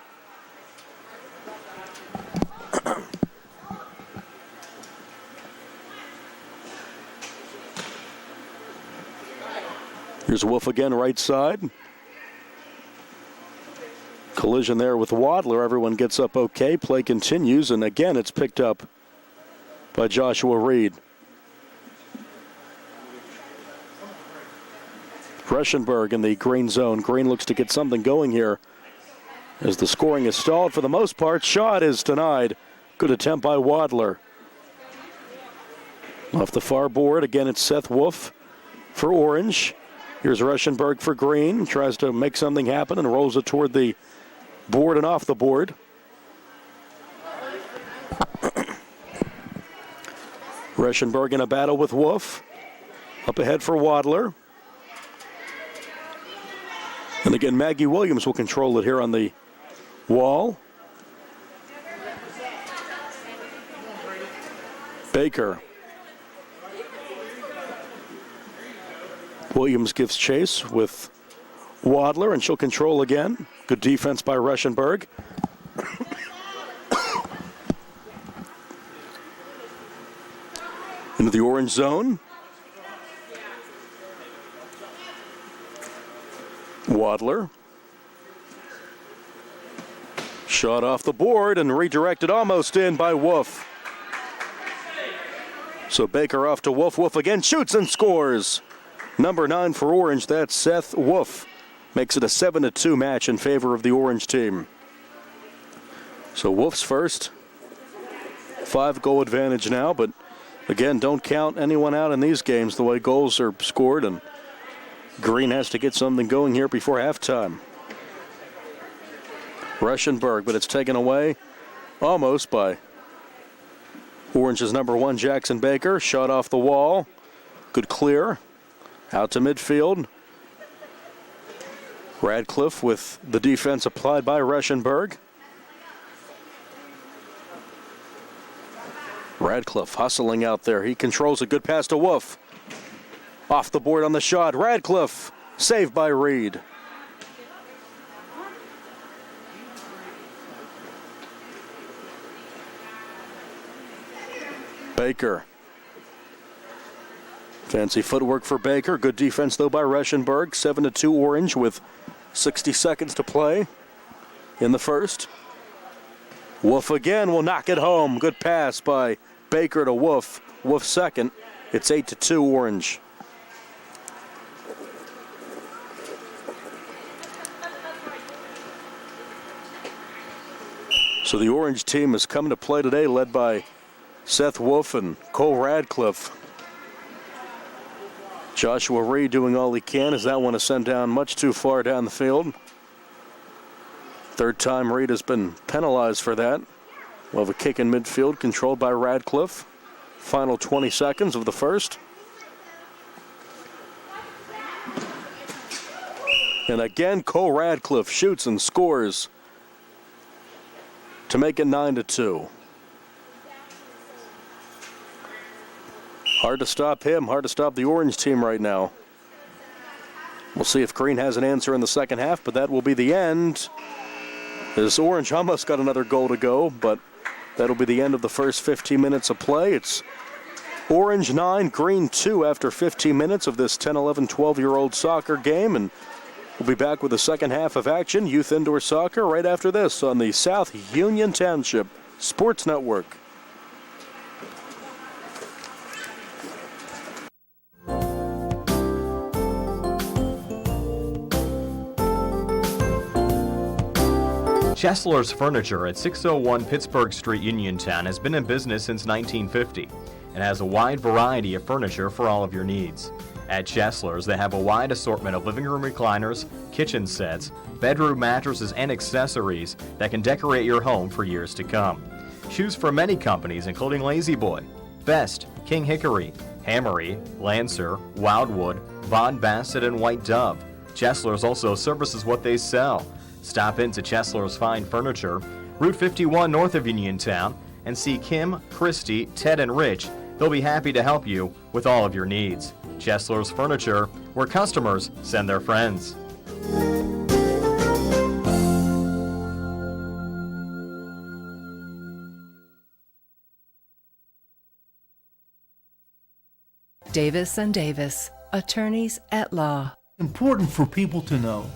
Here's Wolf again, right side. Collision there with Wadler. Everyone gets up okay. Play continues, and again it's picked up by Joshua Reed. Reschenberg in the green zone. Green looks to get something going here as the scoring is stalled for the most part. Shot is denied. Good attempt by Wadler. Off the far board, again it's Seth Wolf for Orange. Here's Reschenberg for Green. Tries to make something happen and rolls it toward the board and off the board. Reschenberg in a battle with Wolf. Up ahead for Wadler. And again, Maggie Williams will control it here on the wall. Baker. Williams gives chase with Wadler, and she'll control again. Good defense by Reschenberg. Into the orange zone. Wadler. Shot off the board and redirected almost in by Wolf. So Baker off to Wolf. Wolf again shoots and scores. Number 9 for Orange, that's Seth Wolf. Makes it a 7-2 match in favor of the Orange team. So Wolf's first. 5-goal advantage now, but again, don't count anyone out in these games the way goals are scored, and Green has to get something going here before halftime. Reschenberg, but it's taken away almost by Orange's number 1, Jackson Baker. Shot off the wall. Good clear. Out to midfield. Radcliffe with the defense applied by Reschenberg. Radcliffe hustling out there. He controls a good pass to Wolf. Off the board on the shot. Radcliffe saved by Reed. Baker. Fancy footwork for Baker. Good defense, though, by Reschenberg. 7-2 Orange with 60 seconds to play in the first. Wolf again will knock it home. Good pass by Baker to Wolf. Wolf second. It's 8-2 Orange. So the Orange team has come to play today, led by Seth Wolf and Cole Radcliffe. Joshua Reed doing all he can as that one is sent down much too far down the field. Third time Reed has been penalized for that. We'll have a kick in midfield controlled by Radcliffe. Final 20 seconds of the first. And again, Cole Radcliffe shoots and scores to make it 9-2. Hard to stop him, hard to stop the Orange team right now. We'll see if Green has an answer in the second half, but that will be the end. As Orange almost got another goal to go, but that'll be the end of the first 15 minutes of play. It's Orange 9, Green 2 after 15 minutes of this 10, 11, 12-year-old soccer game, and we'll be back with the second half of action, youth indoor soccer, right after this on the South Union Township Sports Network. Chesler's Furniture at 601 Pittsburgh Street, Uniontown has been in business since 1950 and has a wide variety of furniture for all of your needs. At Chesler's, they have a wide assortment of living room recliners, kitchen sets, bedroom mattresses, and accessories that can decorate your home for years to come. Choose from many companies including La-Z-Boy, Best, King Hickory, Hammery, Lancer, Wildwood, Von Bassett, and White Dove. Chesler's also services what they sell. Stop into Chesler's Fine Furniture, Route 51 north of Uniontown, and see Kim, Christy, Ted, and Rich. They'll be happy to help you with all of your needs. Chesler's Furniture, where customers send their friends. Davis & Davis, attorneys at law. Important for people to know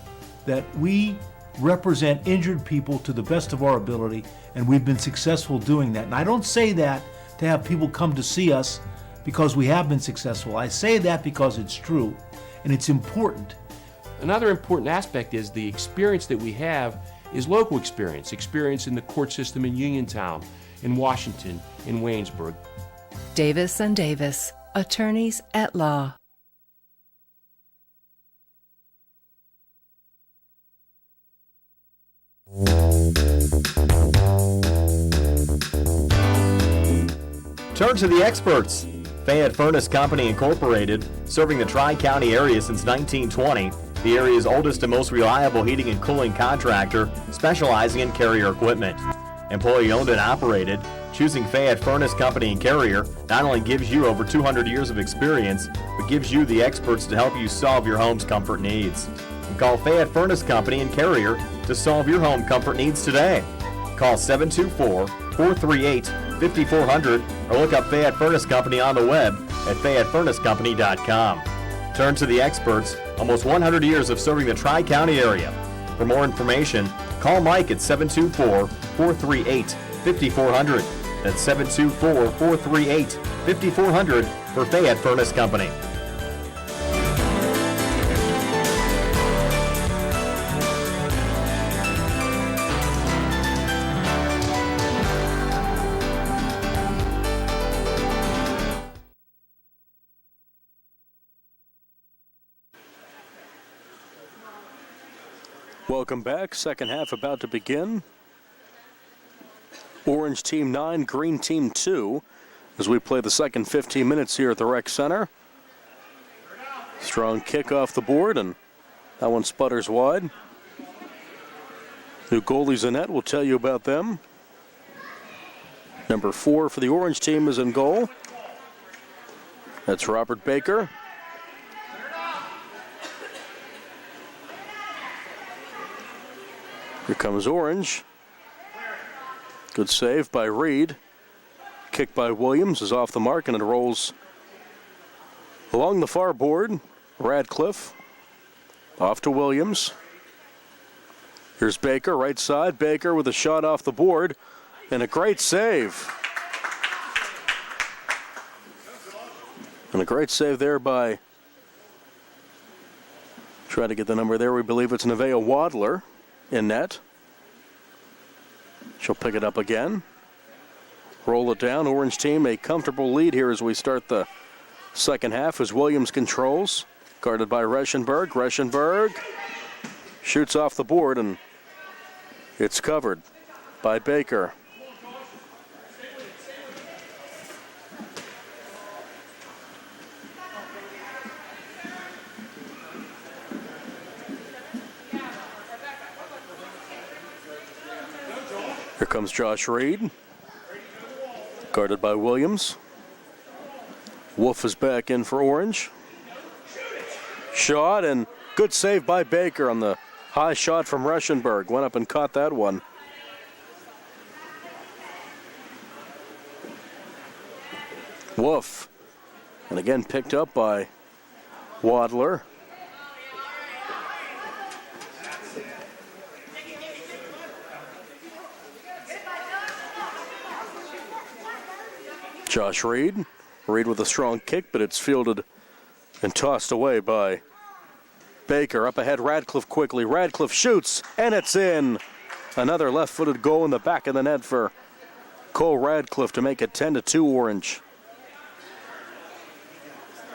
that we represent injured people to the best of our ability, and we've been successful doing that. And I don't say that to have people come to see us because we have been successful. I say that because it's true, and it's important. Another important aspect is the experience that we have is local experience in the court system in Uniontown, in Washington, in Waynesburg. Davis and Davis, attorneys at law. Turn to the experts. Fayette Furnace Company Incorporated, serving the Tri-County area since 1920, the area's oldest and most reliable heating and cooling contractor, specializing in Carrier equipment. Employee owned and operated, choosing Fayette Furnace Company and Carrier not only gives you over 200 years of experience, but gives you the experts to help you solve your home's comfort needs. Call Fayette Furnace Company and Carrier to solve your home comfort needs today. Call 724-438-5400 or look up Fayette Furnace Company on the web at FayetteFurnaceCompany.com. Turn to the experts, almost 100 years of serving the Tri-County area. For more information, call Mike at 724-438-5400. That's 724-438-5400 for Fayette Furnace Company. Welcome back. Second half about to begin. Orange team 9, green team 2 as we play the second 15 minutes here at the Rec Center. Strong kick off the board, and that one sputters wide. New goalies in net, we'll tell you about them. Number 4 for the Orange team is in goal. That's Robert Baker. Here comes Orange. Good save by Reed. Kick by Williams is off the mark, and it rolls along the far board. Radcliffe off to Williams. Here's Baker, right side. Baker with a shot off the board, and a great save. And a great save there by, try to get the number there, we believe it's Nevaeh Wadler in net. She'll pick it up again. Roll it down. Orange team a comfortable lead here as we start the second half as Williams controls. Guarded by Reschenberg. Reschenberg shoots off the board, and it's covered by Baker. Here comes Josh Reed, guarded by Williams. Wolf is back in for Orange. Shot, and good save by Baker on the high shot from Reschenberg. Went up and caught that one. Wolf, and again picked up by Wadler. Josh Reed. Reed with a strong kick, but it's fielded and tossed away by Baker. Up ahead, Radcliffe quickly. Radcliffe shoots, and it's in. Another left-footed goal in the back of the net for Cole Radcliffe to make it 10-2 Orange.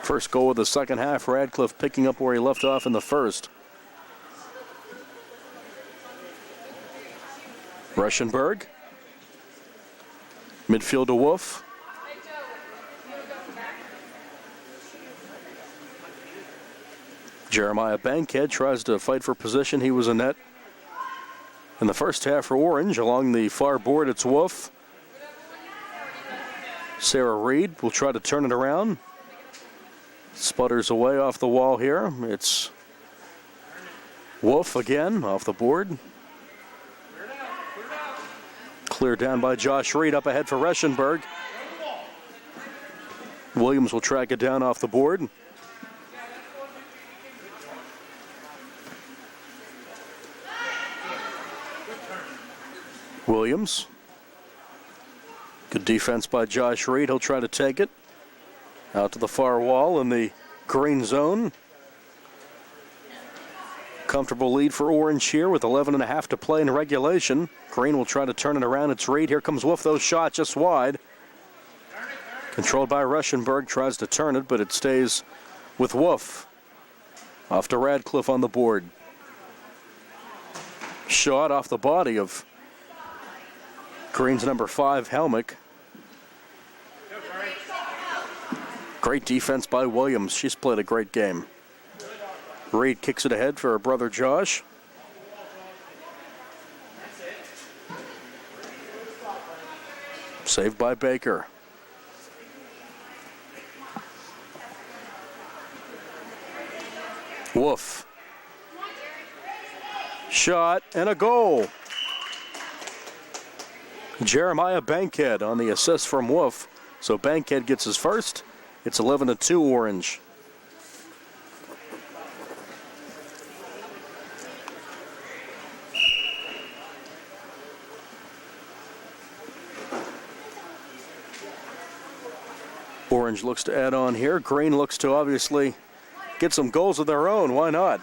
First goal of the second half, Radcliffe picking up where he left off in the first. Reschenberg. Midfield to Wolf. Jeremiah Bankhead tries to fight for position. He was in net in the first half for Orange. Along the far board, it's Wolf. Sarah Reed will try to turn it around. Sputters away off the wall here. It's Wolf again off the board. Cleared down by Josh Reed. Up ahead for Reschenberg. Williams will track it down off the board. Williams. Good defense by Josh Reed. He'll try to take it out to the far wall in the green zone. Comfortable lead for Orange here with 11.5 to play in regulation. Green will try to turn it around. It's Reed. Here comes Wolf, though, shot just wide. Controlled by Ruschenberg, tries to turn it, but it stays with Wolf. Off to Radcliffe on the board. Shot off the body of Green's number 5, Helmick. Great defense by Williams. She's played a great game. Reed kicks it ahead for her brother Josh. Saved by Baker. Wolf. Shot and a goal. Jeremiah Bankhead on the assist from Wolf. So Bankhead gets his first. It's 11-2 Orange. Orange looks to add on here. Green looks to obviously get some goals of their own. Why not?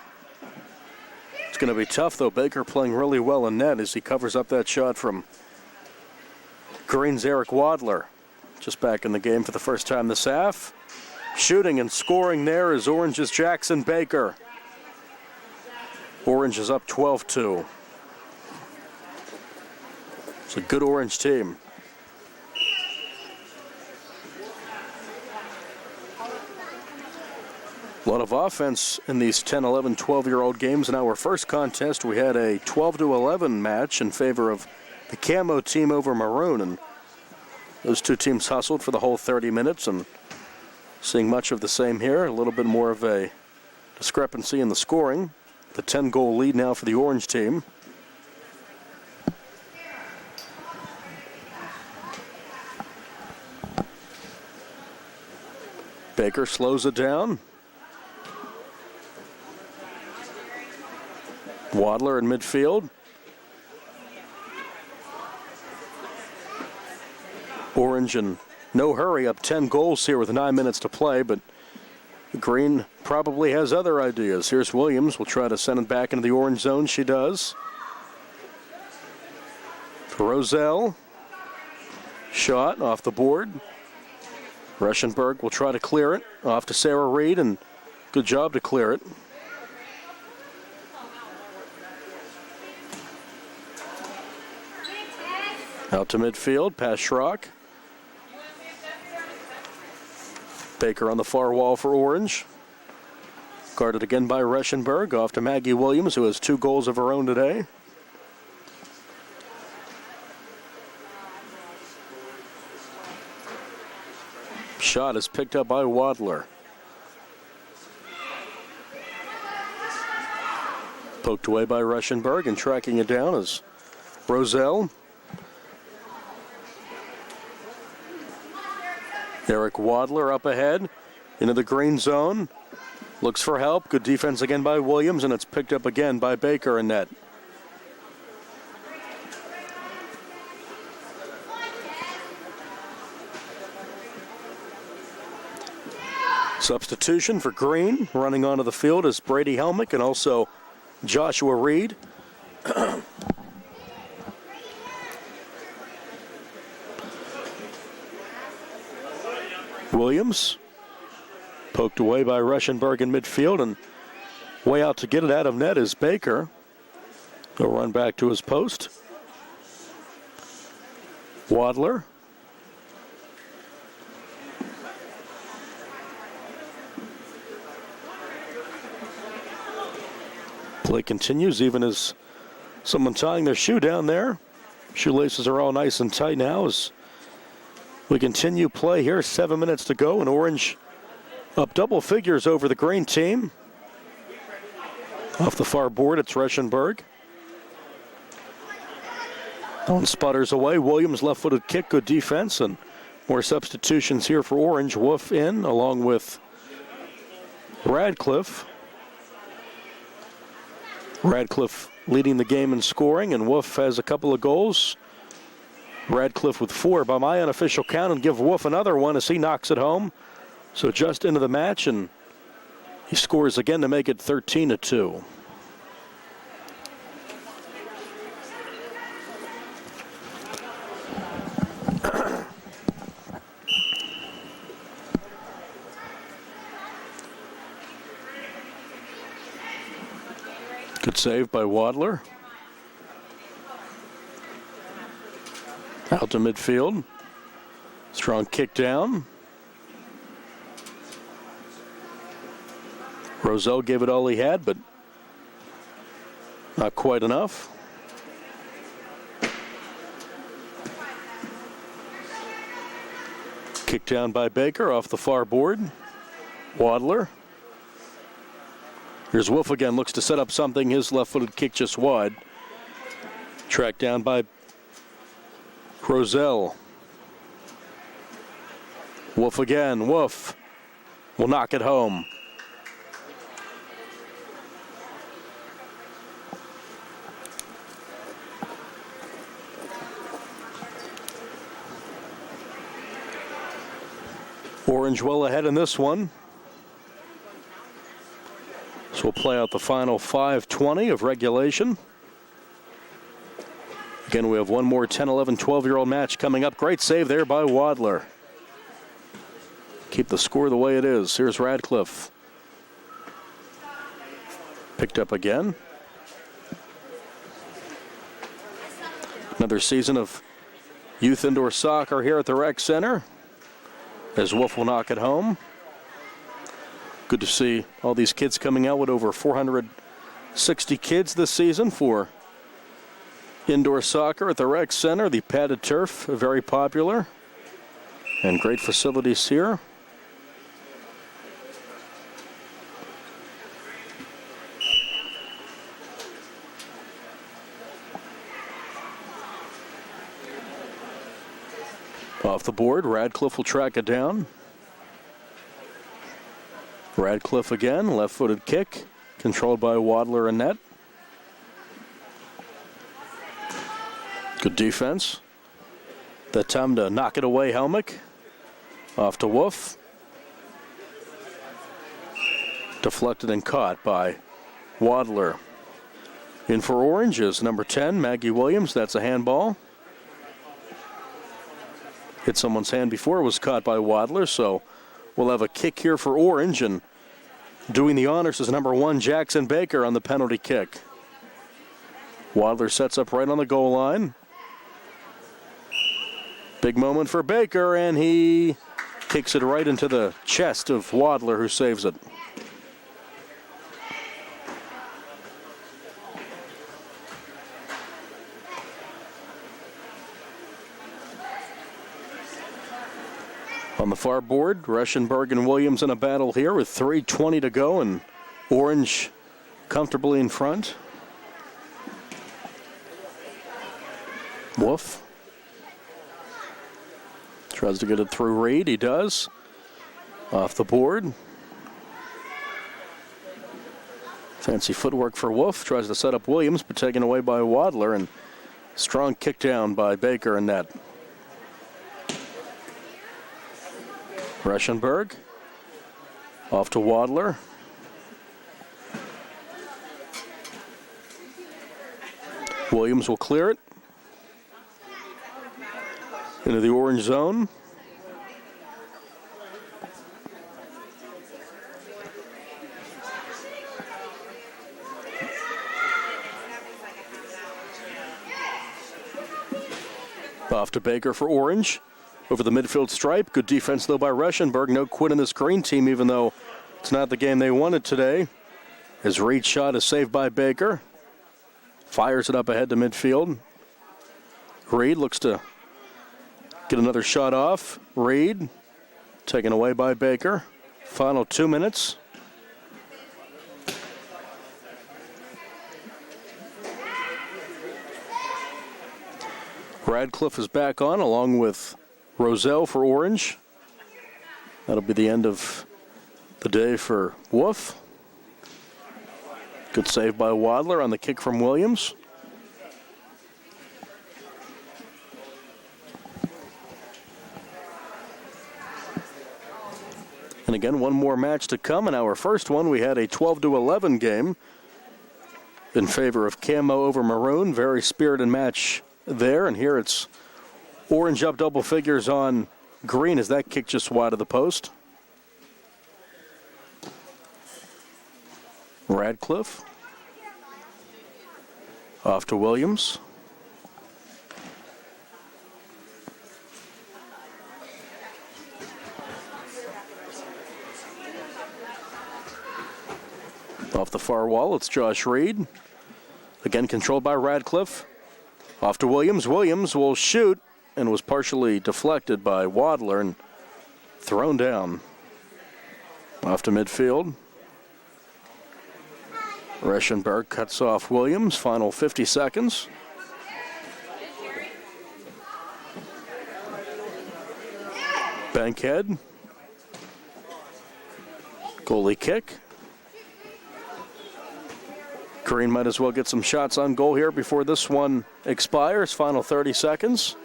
It's going to be tough, though. Baker playing really well in net as he covers up that shot from Green's Eric Wadler. Just back in the game for the first time this half. Shooting and scoring there is Orange's Jackson Baker. Orange is up 12-2. It's a good Orange team. A lot of offense in these 10, 11, 12-year-old games. In our first contest, we had a 12-11 match in favor of the Camo team over Maroon. And those two teams hustled for the whole 30 minutes. And seeing much of the same here, a little bit more of a discrepancy in the scoring. The 10-goal lead now for the Orange team. Baker slows it down. Wadler in midfield. Orange in no hurry, up 10 goals here with 9 minutes to play, but Green probably has other ideas. Here's Williams. We'll try to send it back into the Orange zone. She does. Roselle. Shot off the board. Ruschenberg will try to clear it. Off to Sarah Reed, and good job to clear it. Out to midfield, past Schrock. Baker on the far wall for Orange. Guarded again by Ruschenberg. Off to Maggie Williams, who has 2 goals of her own today. Shot is picked up by Wadler. Poked away by Ruschenberg, and tracking it down is Roselle. Eric Wadler up ahead into the green zone. Looks for help. Good defense again by Williams, and it's picked up again by Baker in net. Substitution for Green. Running onto the field is Brady Helmick and also Joshua Reed. Williams poked away by Ruschenberg in midfield, and way out to get it out of net is Baker. He'll run back to his post. Wadler. Play continues even as someone tying their shoe down there. Shoelaces are all nice and tight now as we continue play here. 7 minutes to go, and Orange up double figures over the Green team. Off the far board, it's Ruschenberg. On sputters away. Williams left-footed kick, good defense, and more substitutions here for Orange. Wolf in along with Radcliffe. Radcliffe leading the game in scoring, and Wolf has a couple of goals. Radcliffe with 4 by my unofficial count, and give Wolf another one as he knocks it home. So just into the match, and he scores again to make it 13-2. Good save by Wadler. Out to midfield. Strong kick down. Roselle gave it all he had, but not quite enough. Kick down by Baker off the far board. Wadler. Here's Wolf again, looks to set up something. His left-footed kick just wide. Tracked down by Roselle. Wolf again. Wolf will knock it home. Orange well ahead in this one. So we'll play out the final 5:20 of regulation. Again, we have one more 10, 11, 12-year-old match coming up. Great save there by Wadler. Keep the score the way it is. Here's Radcliffe. Picked up again. Another season of youth indoor soccer here at the Rec Center, as Wolf will knock it home. Good to see all these kids coming out with over 460 kids this season for indoor soccer at the Rec Center. The padded turf, very popular, and great facilities here. Off the board, Radcliffe will track it down. Radcliffe again, left-footed kick, controlled by Wadler and net. Good defense. That time to knock it away, Helmick. Off to Wolf. Deflected and caught by Wadler. In for Orange is number 10, Maggie Williams. That's a handball. Hit someone's hand before, it was caught by Wadler, so we'll have a kick here for Orange, and doing the honors is number 1, Jackson Baker, on the penalty kick. Wadler sets up right on the goal line. Big moment for Baker, and he kicks it right into the chest of Wadler, who saves it. On the far board, Reschenberg and Williams in a battle here with 3:20 to go, and Orange comfortably in front. Wolf tries to get it through Reed. He does. Off the board. Fancy footwork for Wolf. Tries to set up Williams, but taken away by Wadler, and strong kick down by Baker and net. Reschenberg off to Wadler. Williams will clear it into the orange zone. Off to Baker for Orange. Over the midfield stripe. Good defense, though, by Reschenberg. No quit in this green team, even though it's not the game they wanted today. His Reed shot is saved by Baker. Fires it up ahead to midfield. Reed looks to get another shot off. Reed taken away by Baker. Final 2 minutes. Radcliffe is back on, along with Roselle for Orange. That'll be the end of the day for Wolf. Good save by Wadler on the kick from Williams. And again, one more match to come. In our first one, we had a 12-11 game in favor of Camo over Maroon. Very spirited match there. And here it's orange up double figures on green as that kick just wide of the post. Radcliffe. Off to Williams. Off the far wall, it's Josh Reed. Again controlled by Radcliffe. Off to Williams. Williams will shoot and was partially deflected by Wadler and thrown down. Off to midfield. Reschenberg cuts off Williams. Final 50 seconds. Bankhead. Goalie kick. Green might as well get some shots on goal here before this one expires. Final 30 seconds.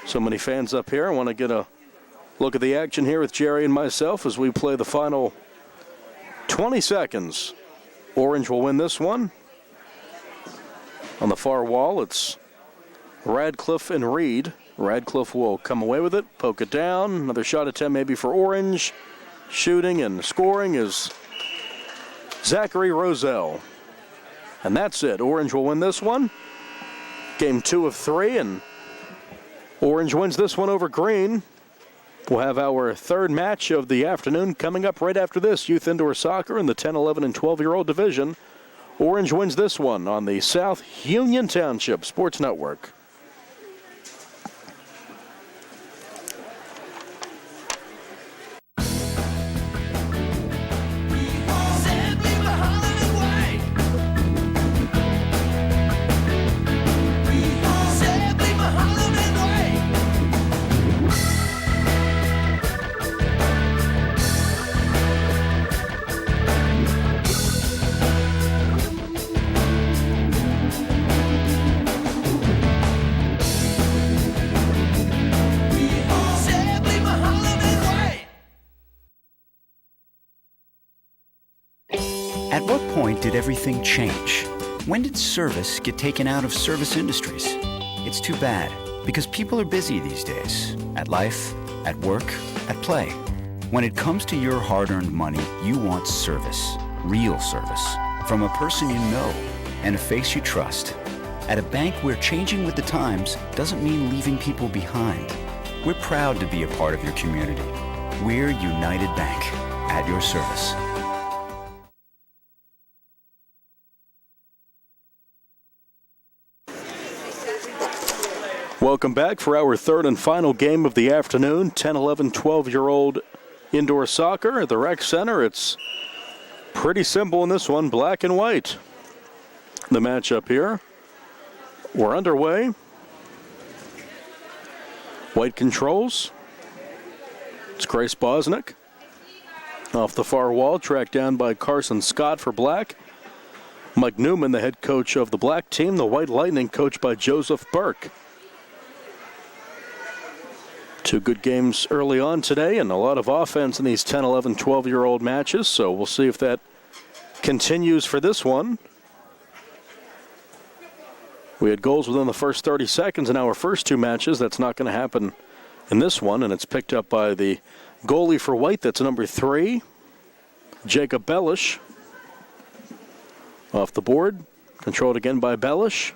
So many fans up here. I want to get a look at the action here with Jerry and myself as we play the final 20 seconds. Orange will win this one. On the far wall, it's Radcliffe and Reed. Radcliffe will come away with it, poke it down. Another shot attempt maybe for Orange. Shooting and scoring is Zachary Roselle. And that's it. Orange will win this one. Game 2 of 3, and Orange wins this one over Green. We'll have our third match of the afternoon coming up right after this. Youth Indoor Soccer in the 10, 11, and 12-year-old division. Orange wins this one on the South Union Township Sports Network. At what point did everything change? When did service get taken out of service industries? It's too bad, because people are busy these days. At life, at work, at play. When it comes to your hard-earned money, you want service. Real service. From a person you know and a face you trust. At a bank where changing with the times doesn't mean leaving people behind. We're proud to be a part of your community. We're United Bank, at your service. Welcome back for our third and final game of the afternoon. 10, 11, 12-year-old indoor soccer at the rec center. It's pretty simple in this one, black and white. The matchup here. We're underway. White controls. It's Grace Bosnick. Off the far wall, tracked down by Carson Scott for black. Mike Newman, the head coach of the black team. The White Lightning, coached by Joseph Burke. Two good games early on today and a lot of offense in these 10, 11, 12-year-old matches, so we'll see if that continues for this one. We had goals within the first 30 seconds in our first two matches. That's not going to happen in this one, and it's picked up by the goalie for White. That's number 3, Jacob Bellish. Off the board, controlled again by Bellish.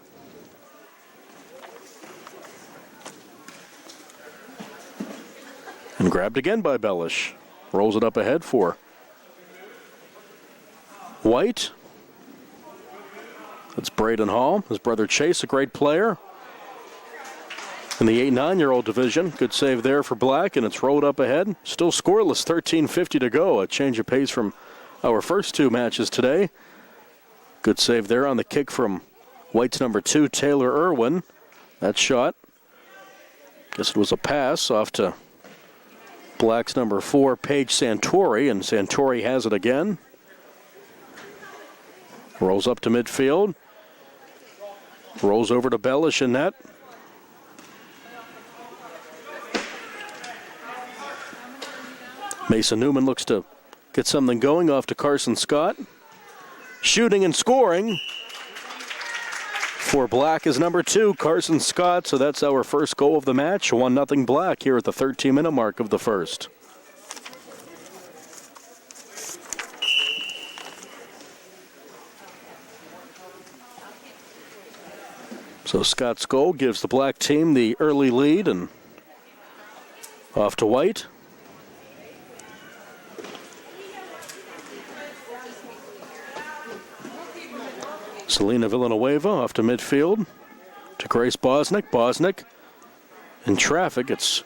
And grabbed again by Bellish. Rolls it up ahead for White. That's Braden Hall. His brother Chase, a great player. In the 8, 9-year-old division. Good save there for Black, and it's rolled up ahead. Still scoreless, 13:50 to go. A change of pace from our first two matches today. Good save there on the kick from White's number 2, Taylor Irwin. That shot, guess it was a pass off to Black's number 4, Paige Santori, and Santori has it again. Rolls up to midfield. Rolls over to Bellish in net. Mason Newman looks to get something going off to Carson Scott. Shooting and scoring for Black is number 2, Carson Scott. So that's our first goal of the match. 1-0 Black here at the 13-minute mark of the first. So Scott's goal gives the Black team the early lead, and off to White. Selena Villanueva off to midfield to Grace Bosnick. Bosnick in traffic. It's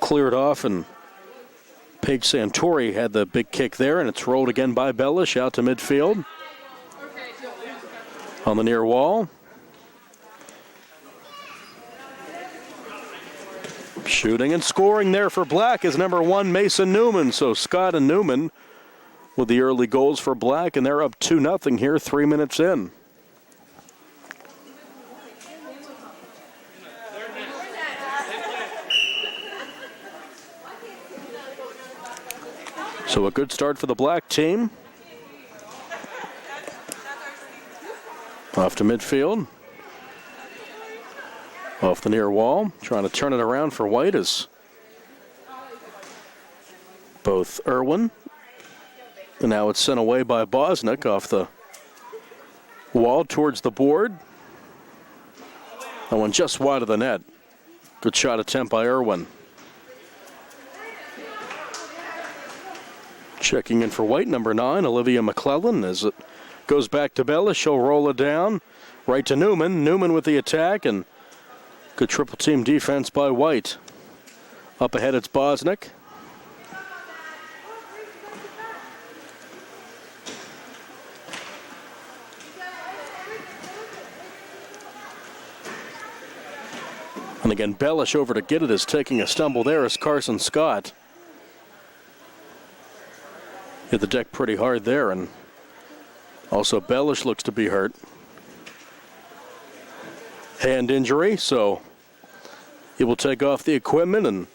cleared off, and Paige Santori had the big kick there, and it's rolled again by Bellish out to midfield. On the near wall. Shooting and scoring there for Black is number 1, Mason Newman. So Scott and Newman with the early goals for Black, and they're up 2-0 here, 3 minutes in. So a good start for the Black team. Off to midfield. Off the near wall. Trying to turn it around for White as both Irwin, and now it's sent away by Bosnick off the wall towards the board. That one just wide of the net. Good shot attempt by Irwin. Checking in for White, number 9, Olivia McClellan. As it goes back to Bella, she'll roll it down. Right to Newman. Newman with the attack, and good triple team defense by White. Up ahead it's Bosnick. And again, Bellish over to get it is taking a stumble there as Carson Scott. Hit the deck pretty hard there, and also Bellish looks to be hurt. Hand injury, so he will take off the equipment, and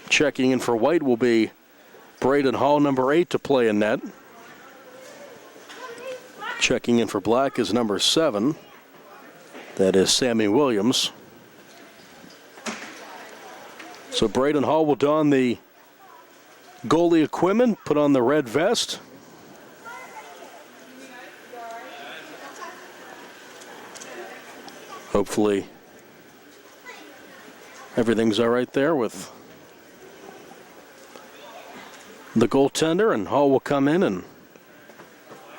checking in for White will be Braden Hall, number 8, to play in net. Checking in for Black is number 7. That is Sammy Williams. So Braden Hall will don the goalie equipment, put on the red vest. Hopefully everything's all right there with the goaltender, and Hall will come in and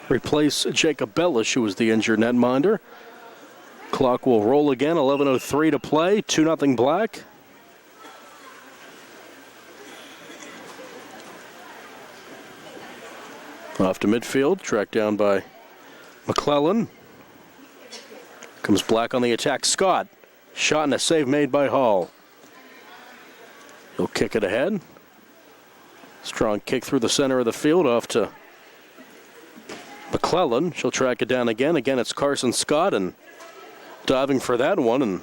replace Jacob Bellish, who was the injured netminder. Clock will roll again, 11:03 to play, 2-0 Black. Off to midfield, tracked down by McClellan. Comes Black on the attack. Scott, shot and a save made by Hall. He'll kick it ahead. Strong kick through the center of the field off to McClellan. She'll track it down again. Again, it's Carson Scott, and diving for that one, and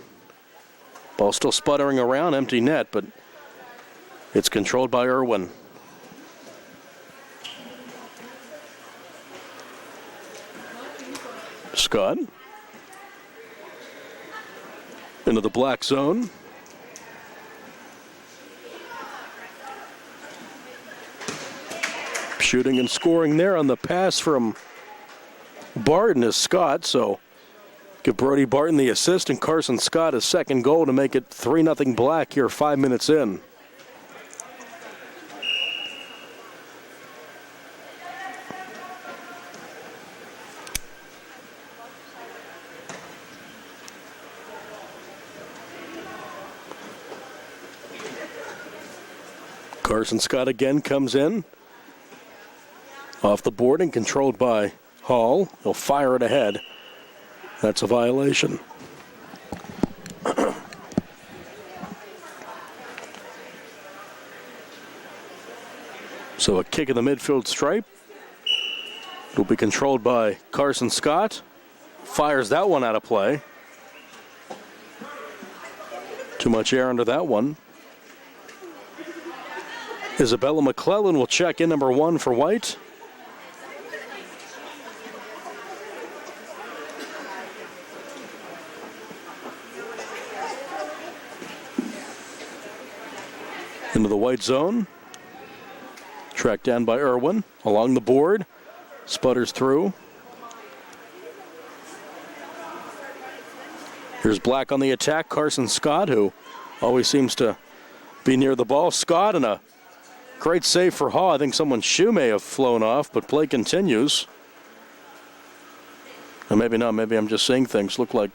ball still sputtering around, empty net, but it's controlled by Irwin. Scott into the Black zone. Shooting and scoring there on the pass from Barton is Scott, so give Brody Barton the assist, and Carson Scott his second goal to make it 3-0 Black here 5 minutes in. Carson Scott again comes in. Off the board and controlled by Hall. He'll fire it ahead. That's a violation. So a kick in the midfield stripe. It'll be controlled by Carson Scott. Fires that one out of play. Too much air under that one. Isabella McClellan will check in number 1 for White. Into the white zone. Tracked down by Irwin. Along the board. Sputters through. Here's Black on the attack. Carson Scott, who always seems to be near the ball. Scott and a great save for Hall. I think someone's shoe may have flown off, but play continues. Or maybe not. Maybe I'm just seeing things. Look like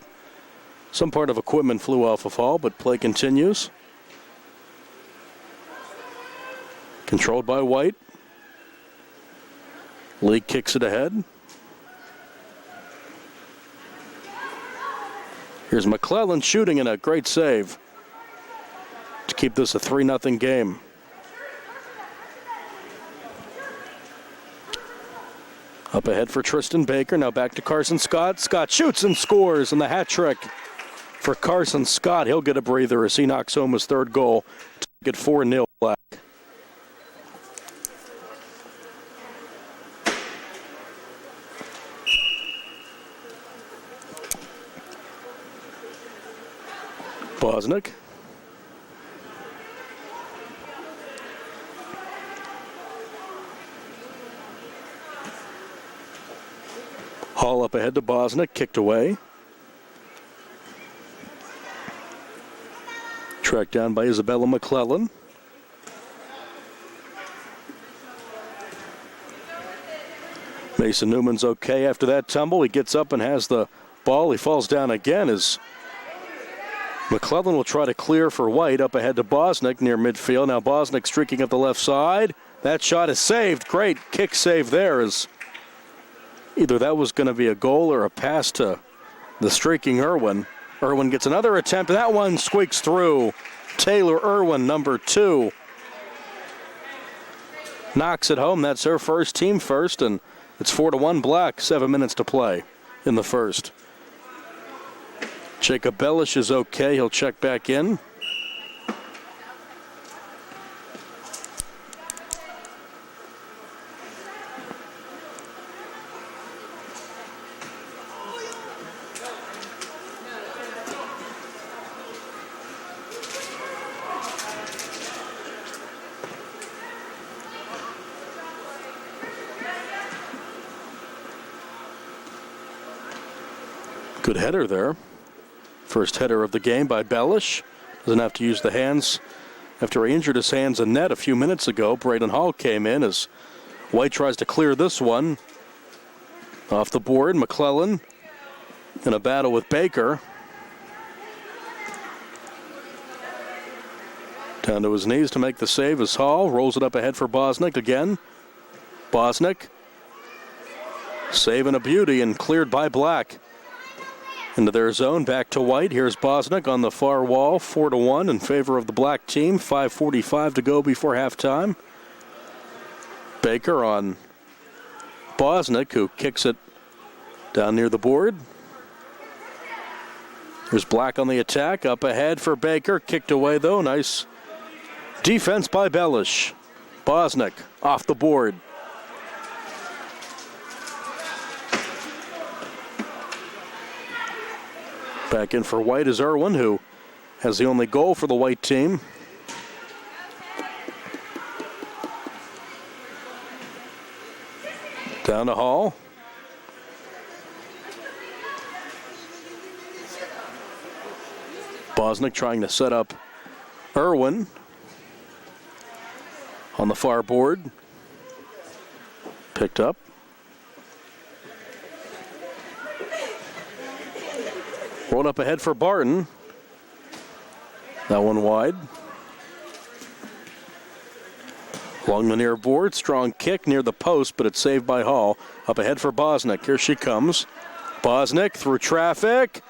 some part of equipment flew off of Hall, but play continues. Controlled by White. Lee kicks it ahead. Here's McClellan shooting, and a great save to keep this a 3-0 game. Up ahead for Tristan Baker. Now back to Carson Scott. Scott shoots and scores, and the hat trick for Carson Scott. He'll get a breather as he knocks home his 3rd goal to get 4-0 Black. Bosnick. Hall up ahead to Bosnick, kicked away. Tracked down by Isabella McClellan. Mason Newman's okay after that tumble. He gets up and has the ball. He falls down again as McClellan will try to clear for White. Up ahead to Bosnick near midfield. Now Bosnick streaking up the left side. That shot is saved. Great kick save there as either that was going to be a goal or a pass to the streaking Irwin. Irwin gets another attempt. That one squeaks through. Taylor Irwin, number 2. Knocks it home. That's her first, team first, and it's 4-1 Black. 7 minutes to play in the first. Jacob Bellish is okay. He'll check back in. Good header there. First header of the game by Bellish. Doesn't have to use the hands after he injured his hands in net a few minutes ago. Braden Hall came in as White tries to clear this one. Off the board, McClellan in a battle with Baker. Down to his knees to make the save as Hall rolls it up ahead for Bosnick again. Bosnick saving a beauty and cleared by Black. Into their zone, back to White. Here's Bosnick on the far wall, 4-1 in favor of the Black team. 5:45 to go before halftime. Baker on Bosnick, who kicks it down near the board. Here's Black on the attack, up ahead for Baker. Kicked away, though. Nice defense by Bellish. Bosnick off the board. Back in for White is Irwin, who has the only goal for the White team. Down to Hall. Bosnick trying to set up Irwin on the far board. Picked up. Rolled up ahead for Barton. That one wide. Along the near board, strong kick near the post, but it's saved by Hall. Up ahead for Bosnick. Here she comes. Bosnick through traffic.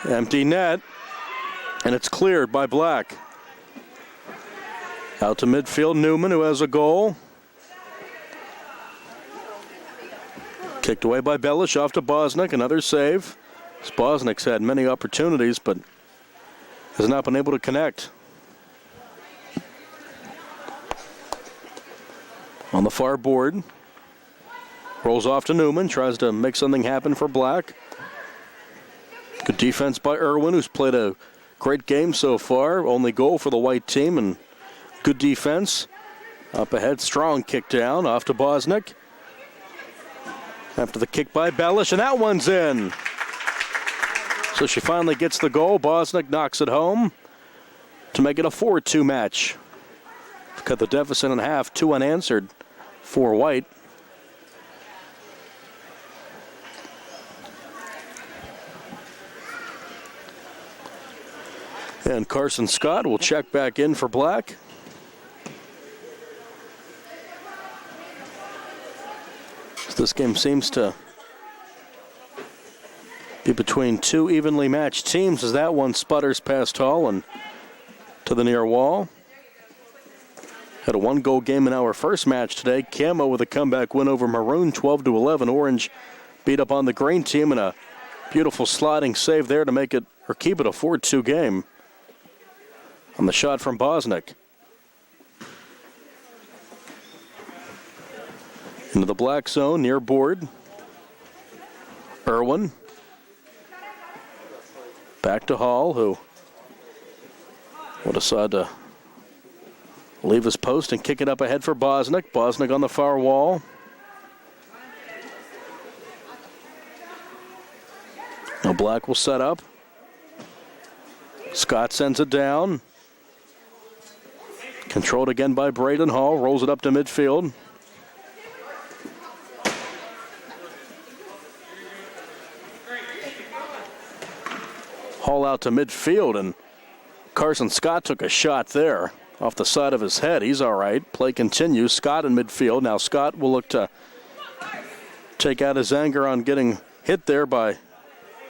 Empty net. And it's cleared by Black. Out to midfield, Newman, who has a goal. Kicked away by Bellish, off to Bosnick. Another save. Bosnick's had many opportunities, but has not been able to connect. On the far board. Rolls off to Newman. Tries to make something happen for Black. Good defense by Irwin, who's played a great game so far. Only goal for the white team, and good defense. Up ahead, strong kick down. Off to Bosnick. After the kick by Bellish, and that one's in. So she finally gets the goal. Bosnick knocks it home to make it a 4-2 match. Cut the deficit in half, 2 unanswered for White. And Carson Scott will check back in for Black. This game seems to be between two evenly matched teams as that one sputters past Hall and to the near wall. Had a 1-goal game in our first match today. Camo with a comeback win over Maroon, 12-11. Orange beat up on the green team and a beautiful sliding save there to make it or keep it a 4-2 game. On the shot from Bosnick. Into the black zone, near board. Irwin. Back to Hall, who will decide to leave his post and kick it up ahead for Bosnick. Bosnick on the far wall. Now Black will set up. Scott sends it down. Controlled again by Braden Hall. Rolls it up to midfield. Hall out to midfield, and Carson Scott took a shot there off the side of his head. He's all right. Play continues. Scott in midfield. Now Scott will look to take out his anger on getting hit there by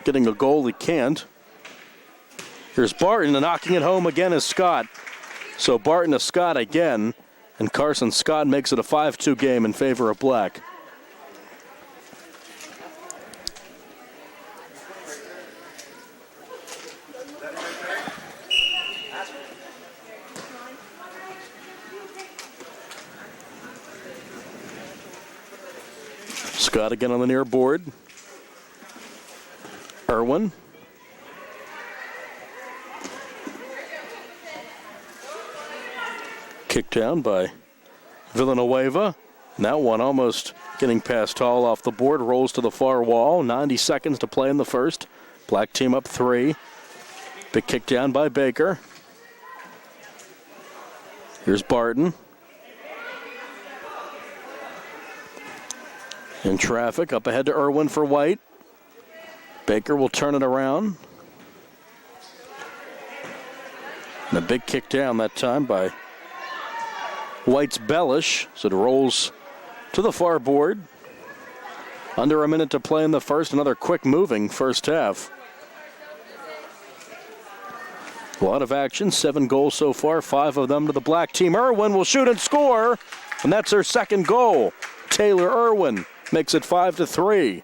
getting a goal he can't. Here's Barton, and knocking it home again is Scott. So Barton to Scott again, and Carson Scott makes it a 5-2 game in favor of Black. Scott again on the near board. Irwin. Kicked down by Villanueva. And that one almost getting past Hall off the board. Rolls to the far wall. 90 seconds to play in the first. Black team up 3. Big kick down by Baker. Here's Barton. In traffic, up ahead to Irwin for White. Baker will turn it around. And a big kick down that time by White's Bellish. So it rolls to the far board. Under a minute to play in the first. Another quick moving first half. A lot of action. 7 goals so far. 5 of them to the black team. Irwin will shoot and score. And that's her second goal. Taylor Irwin makes it 5-3.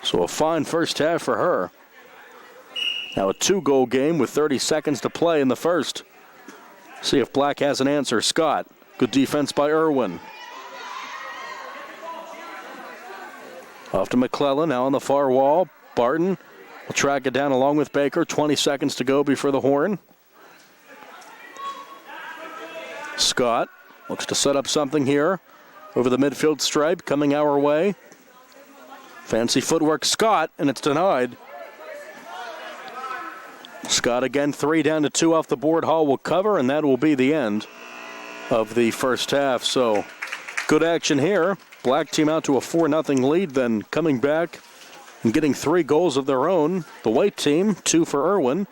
So a fine first half for her. Now a 2-goal game with 30 seconds to play in the first. See if Black has an answer. Scott. Good defense by Irwin. Off to McClellan, now on the far wall. Barton will track it down along with Baker. 20 seconds to go before the horn. Scott looks to set up something here. Over the midfield stripe, coming our way. Fancy footwork, Scott, and it's denied. Scott again, 3 down to 2 off the board. Hall will cover, and that will be the end of the first half. So, good action here. Black team out to a 4-0 lead, then coming back and getting 3 goals of their own. The white team, 2 for Irwin.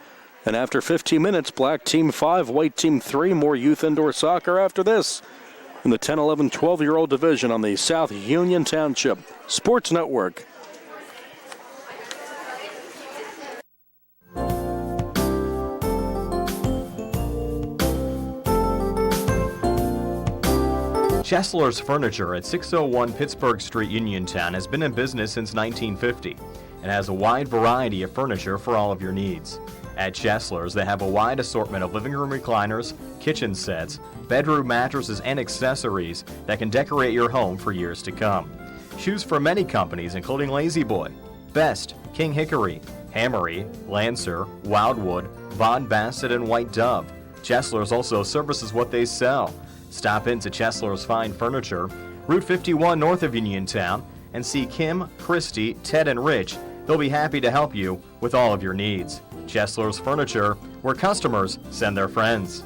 And after 15 minutes, black team 5, white team 3. More youth indoor soccer after this in the 10, 11, 12-year-old division on the South Union Township Sports Network. Chesler's Furniture at 601 Pittsburgh Street, Uniontown has been in business since 1950 and has a wide variety of furniture for all of your needs. At Chesler's, they have a wide assortment of living room recliners, kitchen sets, bedroom mattresses, and accessories that can decorate your home for years to come. Choose from many companies, including Lazy Boy, Best, King Hickory, Hammery, Lancer, Wildwood, Von Bassett, and White Dove. Chesler's also services what they sell. Stop into Chesler's Fine Furniture, Route 51 north of Uniontown, and see Kim, Christy, Ted, and Rich. They'll be happy to help you with all of your needs. Chesler's Furniture, where customers send their friends.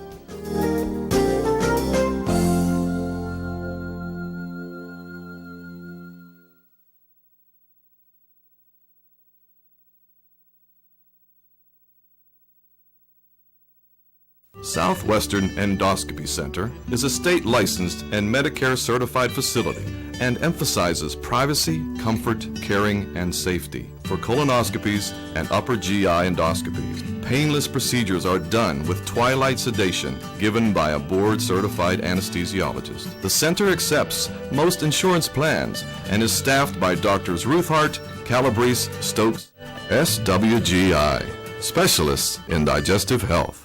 Southwestern Endoscopy Center is a state-licensed and Medicare-certified facility and emphasizes privacy, comfort, caring, and safety for colonoscopies and upper GI endoscopies. Painless procedures are done with twilight sedation given by a board-certified anesthesiologist. The center accepts most insurance plans and is staffed by Doctors Ruthhart, Calabrese, Stokes, SWGI, specialists in digestive health.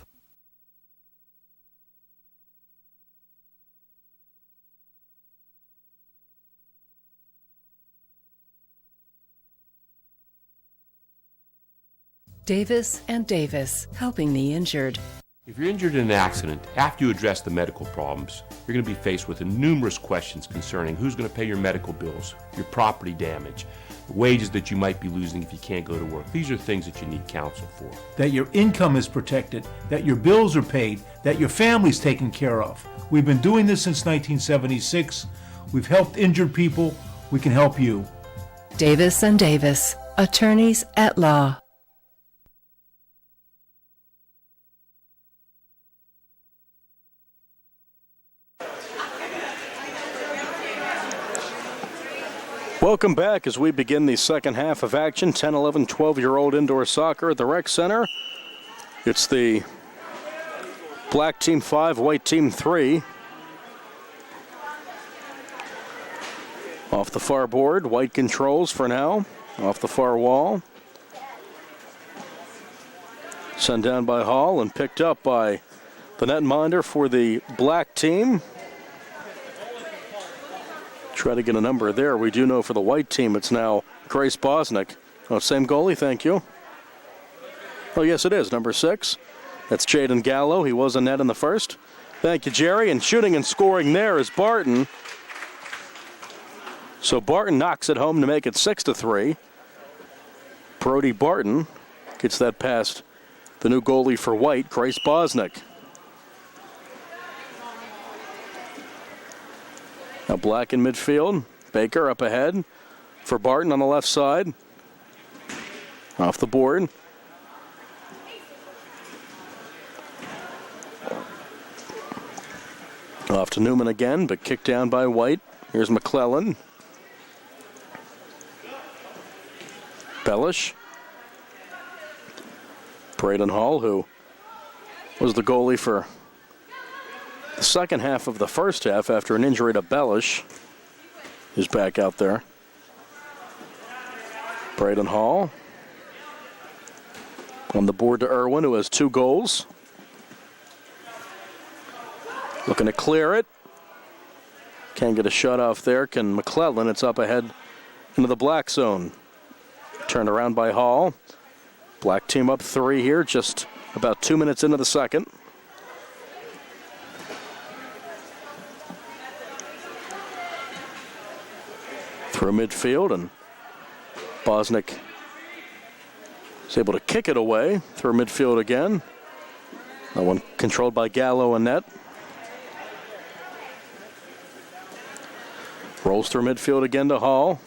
Davis and Davis, helping the injured. If you're injured in an accident, after you address the medical problems, you're going to be faced with numerous questions concerning who's going to pay your medical bills, your property damage, the wages that you might be losing if you can't go to work. These are things that you need counsel for. That your income is protected, that your bills are paid, that your family's taken care of. We've been doing this since 1976. We've helped injured people. We can help you. Davis and Davis, attorneys at law. Welcome back as we begin the second half of action. 10, 11, 12-year-old indoor soccer at the rec center. It's the black team 5, white team 3. Off the far board, white controls for now. Off the far wall. Sent down by Hall and picked up by the netminder for the black team. Try to get a number there. We do know for the white team it's now Grace Bosnick. Oh, same goalie, thank you. Oh, yes, it is, number 6. That's Jaden Gallo. He was a net in the first. Thank you, Jerry. And shooting and scoring there is Barton. So Barton knocks it home to make it 6-3. Brody Barton gets that past the new goalie for white, Grace Bosnick. Now Black in midfield. Baker up ahead for Barton on the left side. Off the board. Off to Newman again, but kicked down by White. Here's McClellan. Bellish. Braden Hall, who was the goalie for the second half of the first half after an injury to Bellish, is back out there. Braden Hall on the board to Irwin, who has 2 goals. Looking to clear it. Can't get a shot off there. Can McClellan? It's up ahead into the black zone. Turned around by Hall. Black team up 3 here, just about 2 minutes into the second. Through midfield, and Bosnick is able to kick it away through midfield again. That one controlled by Gallo and net. Rolls through midfield again to Hall.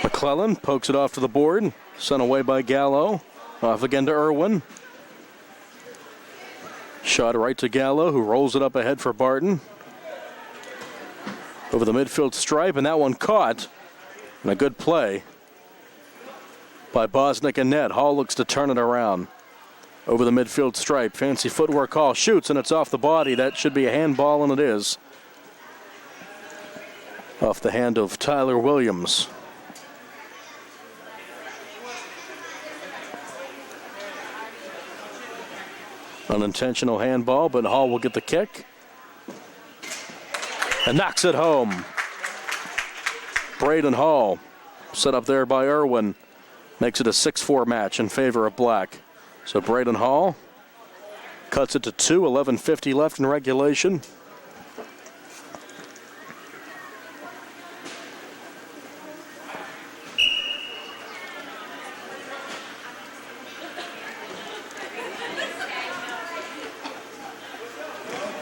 McClellan pokes it off to the board. Sent away by Gallo. Off again to Irwin. Shot right to Gallo, who rolls it up ahead for Barton. Over the midfield stripe, and that one caught. And a good play by Bosnick and net. Hall looks to turn it around. Over the midfield stripe. Fancy footwork. Hall shoots, and it's off the body. That should be a handball, and it is. Off the hand of Tyler Williams. Unintentional handball, but Hall will get the kick. And knocks it home. Braden Hall, set up there by Irwin, makes it a 6-4 match in favor of Black. So Braden Hall cuts it to 2, 11:50 left in regulation.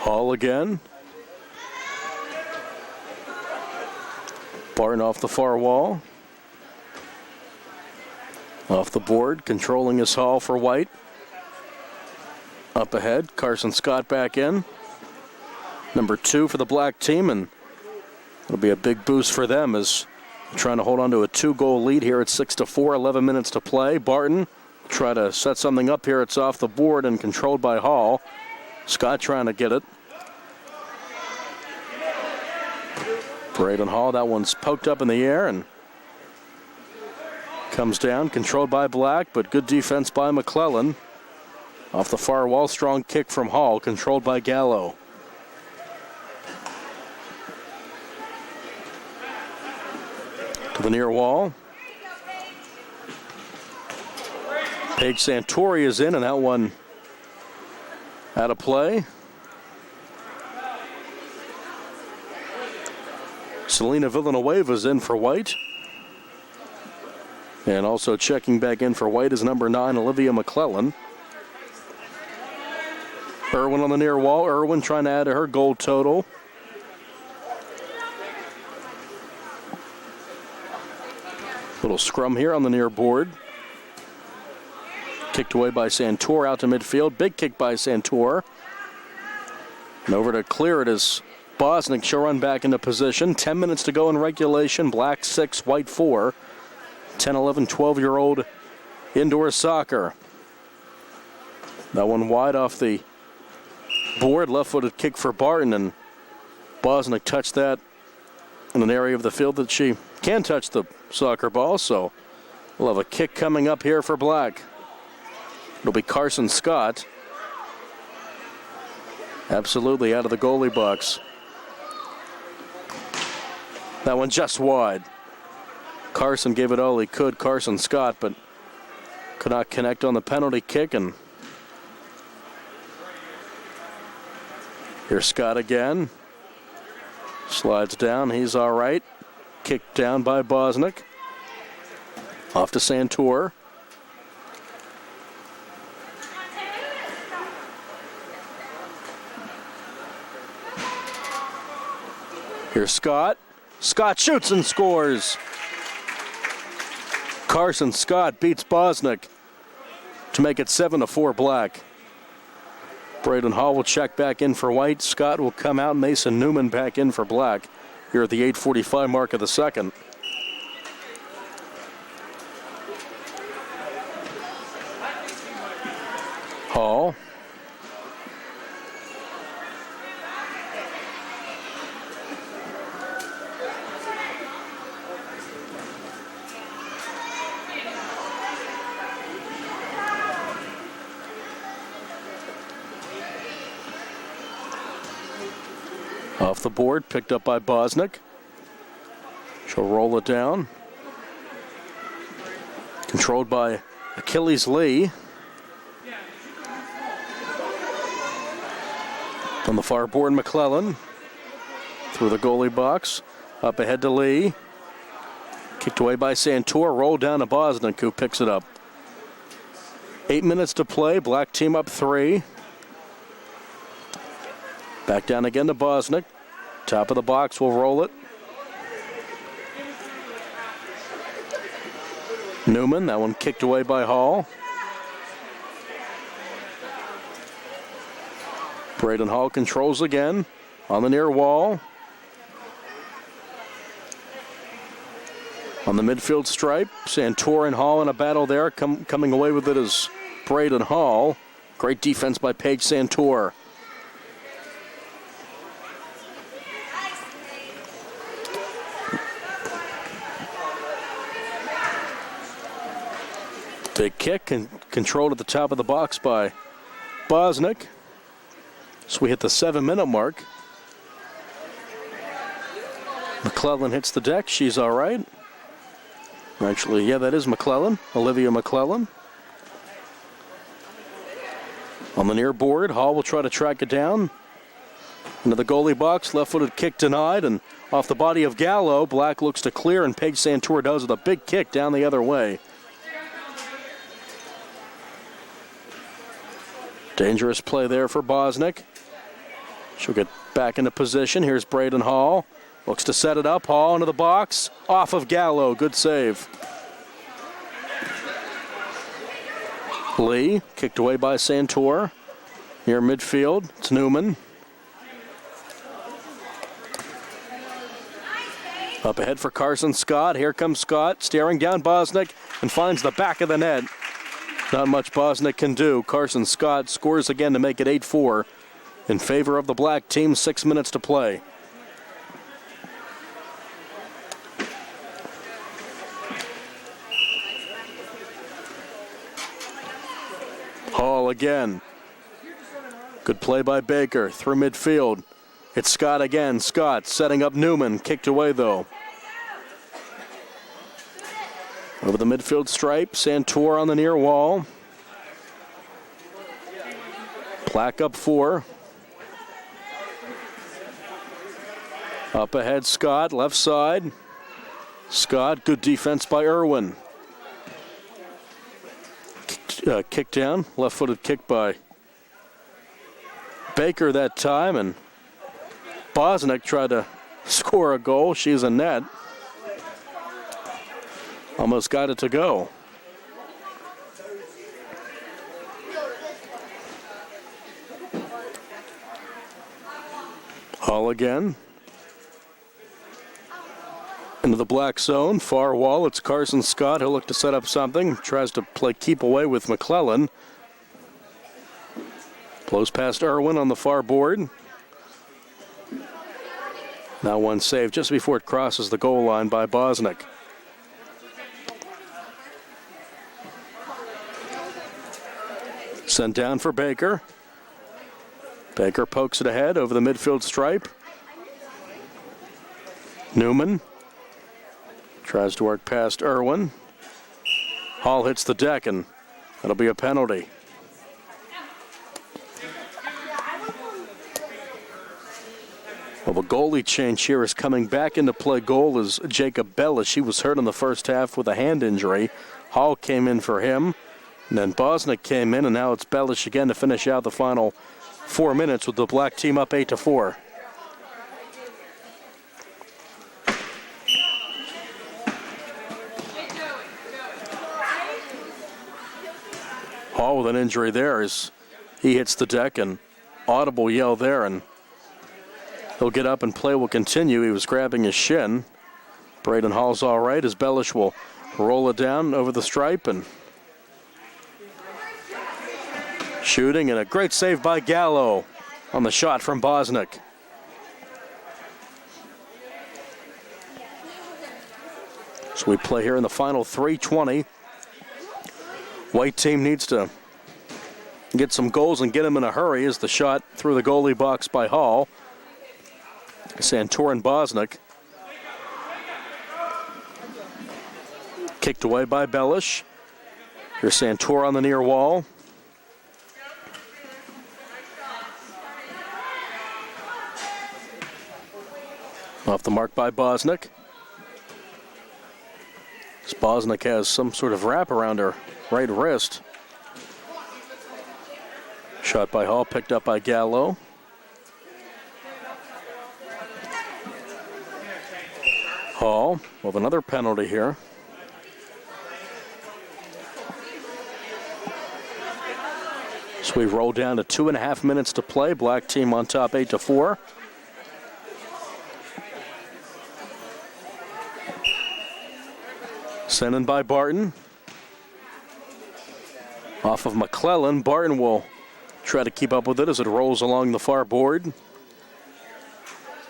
Hall again. Barton off the far wall. Off the board, controlling his Hall for White. Up ahead, Carson Scott back in. Number 2 for the Black team, and it'll be a big boost for them as they're trying to hold on to a 2-goal lead here at 6-4, 11 minutes to play. Barton try to set something up here. It's off the board and controlled by Hall. Scott trying to get it. Braden Hall, that one's poked up in the air and comes down, controlled by Black, but good defense by McClellan. Off the far wall, strong kick from Hall, controlled by Gallo. To the near wall. Paige Santori is in, and that one out of play. Selena Villanueva's in for White. And also checking back in for White is number 9, Olivia McClellan. Irwin on the near wall. Irwin trying to add to her goal total. Little scrum here on the near board. Kicked away by Santor out to midfield. Big kick by Santor. And over to clear it is Bosnick. She'll run back into position. 10 minutes to go in regulation. Black 6, White 4. 10, 11, 12-year-old indoor soccer. That one wide off the board. Left-footed kick for Barton, and Bosnick touched that in an area of the field that she can touch the soccer ball. So we'll have a kick coming up here for Black. It'll be Carson Scott. Absolutely out of the goalie box. That one just wide. Carson gave it all he could, Carson Scott, but could not connect on the penalty kick. And here's Scott again. Slides down, he's all right. Kicked down by Bosnick. Off to Santor. Here's Scott. Scott shoots and scores. Carson Scott beats Bosnick to make it 7-4 Black. Braden Hall will check back in for White. Scott will come out. Mason Newman back in for Black here at the 8:45 mark of the second. Hall. Off the board, picked up by Bosnick. She'll roll it down. Controlled by Achilles Lee. On the far board, McClellan. Through the goalie box. Up ahead to Lee. Kicked away by Santor. Rolled down to Bosnick, who picks it up. 8 minutes to play. Black team up 3. Back down again to Bosnick. Top of the box, will roll it. Newman, that one kicked away by Hall. Braden Hall controls again on the near wall. On the midfield stripe, Santor and Hall in a battle there. Coming away with it is Braden Hall. Great defense by Paige Santor. Big kick and controlled at the top of the box by Bosnick. So we hit the 7-minute mark. McClellan hits the deck. She's all right. Actually, yeah, that is McClellan. Olivia McClellan. On the near board, Hall will try to track it down. Into the goalie box, left-footed kick denied, and off the body of Gallo, Black looks to clear, and Paige Santour does with a big kick down the other way. Dangerous play there for Bosnick. She'll get back into position. Here's Braden Hall. Looks to set it up. Hall into the box. Off of Gallo. Good save. Lee, kicked away by Santour. Near midfield, it's Newman. Up ahead for Carson Scott. Here comes Scott, staring down Bosnick, and finds the back of the net. Not much Bosnick can do. Carson Scott scores again to make it 8-4 in favor of the Black team. 6 minutes to play. Hall again. Good play by Baker through midfield. It's Scott again. Scott setting up Newman. Kicked away though. Over the midfield stripe. Santour on the near wall. Black up 4. Up ahead Scott. Left side. Scott. Good defense by Irwin. Kick down. Left-footed kick by Baker that time, and Bosnick tried to score a goal. She's a net. Almost got it to go. Hall again. Into the Black zone, far wall, it's Carson Scott. He'll look to set up something. Tries to play keep away with McClellan. Blows past Irwin on the far board. Now one save just before it crosses the goal line by Bosnick. Sent down for Baker. Baker pokes it ahead over the midfield stripe. Newman tries to work past Irwin. Hall hits the deck, and that'll be a penalty. Well, the goalie change here is coming back into play. Goal is Jacob Bellis. He was hurt in the first half with a hand injury. Hall came in for him, and then Bosnick came in, and now it's Bellis again to finish out the final 4 minutes with the Black team up 8-4. Hall with an injury there as he hits the deck, and audible yell there, and he'll get up and play will continue. He was grabbing his shin. Braden Hall's all right as Bellish will roll it down over the stripe, and shooting, and a great save by Gallo on the shot from Bosnick. So we play here in the final 3:20. White team needs to get some goals and get them in a hurry as the shot through the goalie box by Hall. Santour and Bosnick. Kicked away by Bellish. Here's Santour on the near wall. Off the mark by Bosnick. Bosnick has some sort of wrap around her right wrist. Shot by Hall, picked up by Gallo. Hall with another penalty here. So we roll down to 2.5 minutes to play. Black team on top 8-4. Sent in by Barton. Off of McClellan. Barton will try to keep up with it as it rolls along the far board.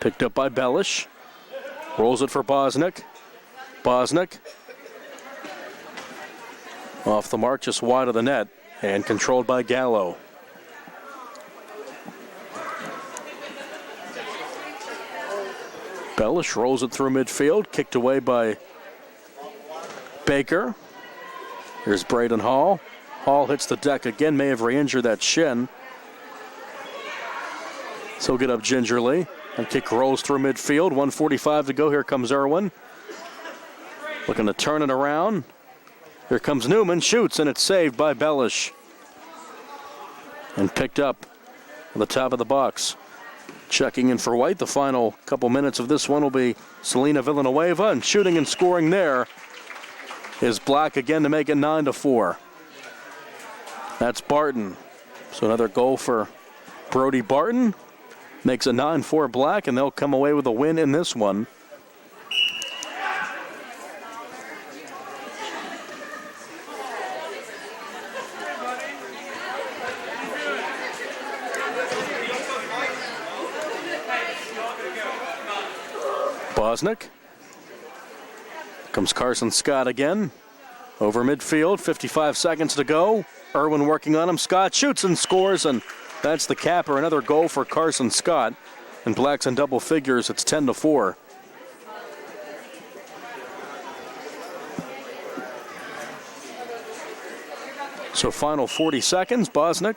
Picked up by Bellish. Rolls it for Bosnick. Bosnick Off the mark, just wide of the net, and controlled by Gallo. Bellish rolls it through midfield, kicked away by Baker. Here's Braden Hall. Hall hits the deck again, may have re-injured that shin. So he'll get up gingerly. And kick rolls through midfield. 1:45 to go. Here comes Irwin. Looking to turn it around. Here comes Newman. Shoots, and it's saved by Bellish. And picked up on the top of the box. Checking in for White. The final couple minutes of this one will be Selena Villanueva. And shooting and scoring there is Black again to make it 9-4. That's Barton. So another goal for Brody Barton. Makes it 9-4 Black, and they'll come away with a win in this one. Bosnick. Comes Carson Scott again. Over midfield, 55 seconds to go. Irwin working on him. Scott shoots and scores, and that's the capper. Another goal for Carson Scott. And Black's in double figures. It's 10-4. So final 40 seconds. Bosnick.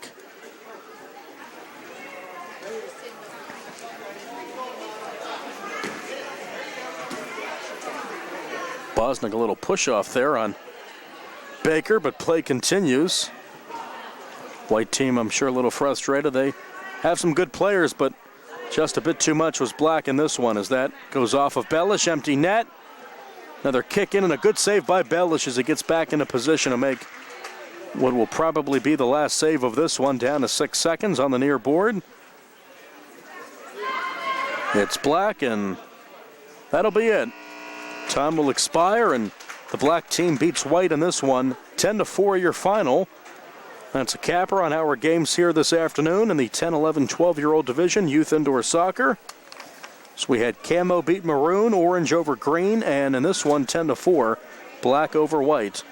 Bosnick a little push off there on Baker, but play continues. White team, I'm sure, a little frustrated. They have some good players, but just a bit too much was Black in this one as that goes off of Bellish. Empty net. Another kick in and a good save by Bellish as he gets back into position to make what will probably be the last save of this one, down to 6 seconds on the near board. It's Black, and that'll be it. Time will expire, and the Black team beats White in this one. 10-4 your final. That's a capper on our games here this afternoon in the 10, 11, 12-year-old division, youth indoor soccer. So we had Camo beat Maroon, Orange over Green, and in this one, 10-4, Black over White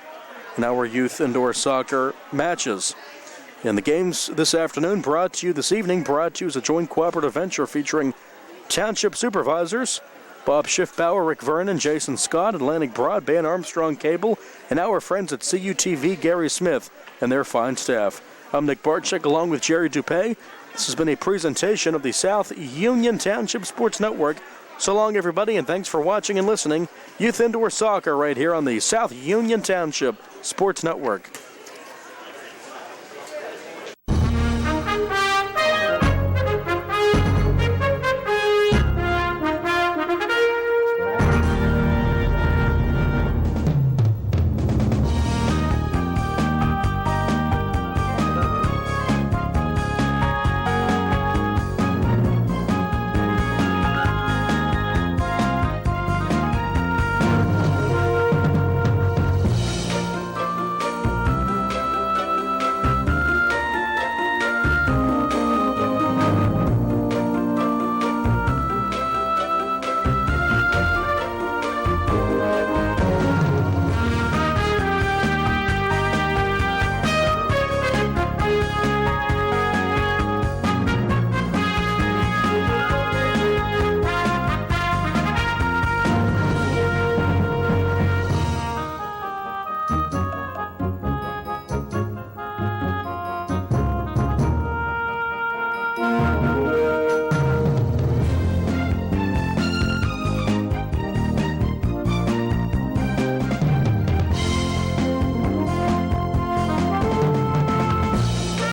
in our youth indoor soccer matches. And the games this afternoon brought to you this evening, brought to you as a joint cooperative venture featuring Township Supervisors, Bob Schiffbauer, Rick Vernon, Jason Scott, Atlantic Broadband, Armstrong Cable, and our friends at CUTV, Gary Smith, and their fine staff. I'm Nick Barczyk along with Jerry Dupé. This has been a presentation of the South Union Township Sports Network. So long, everybody, and thanks for watching and listening. Youth Indoor Soccer right here on the South Union Township Sports Network.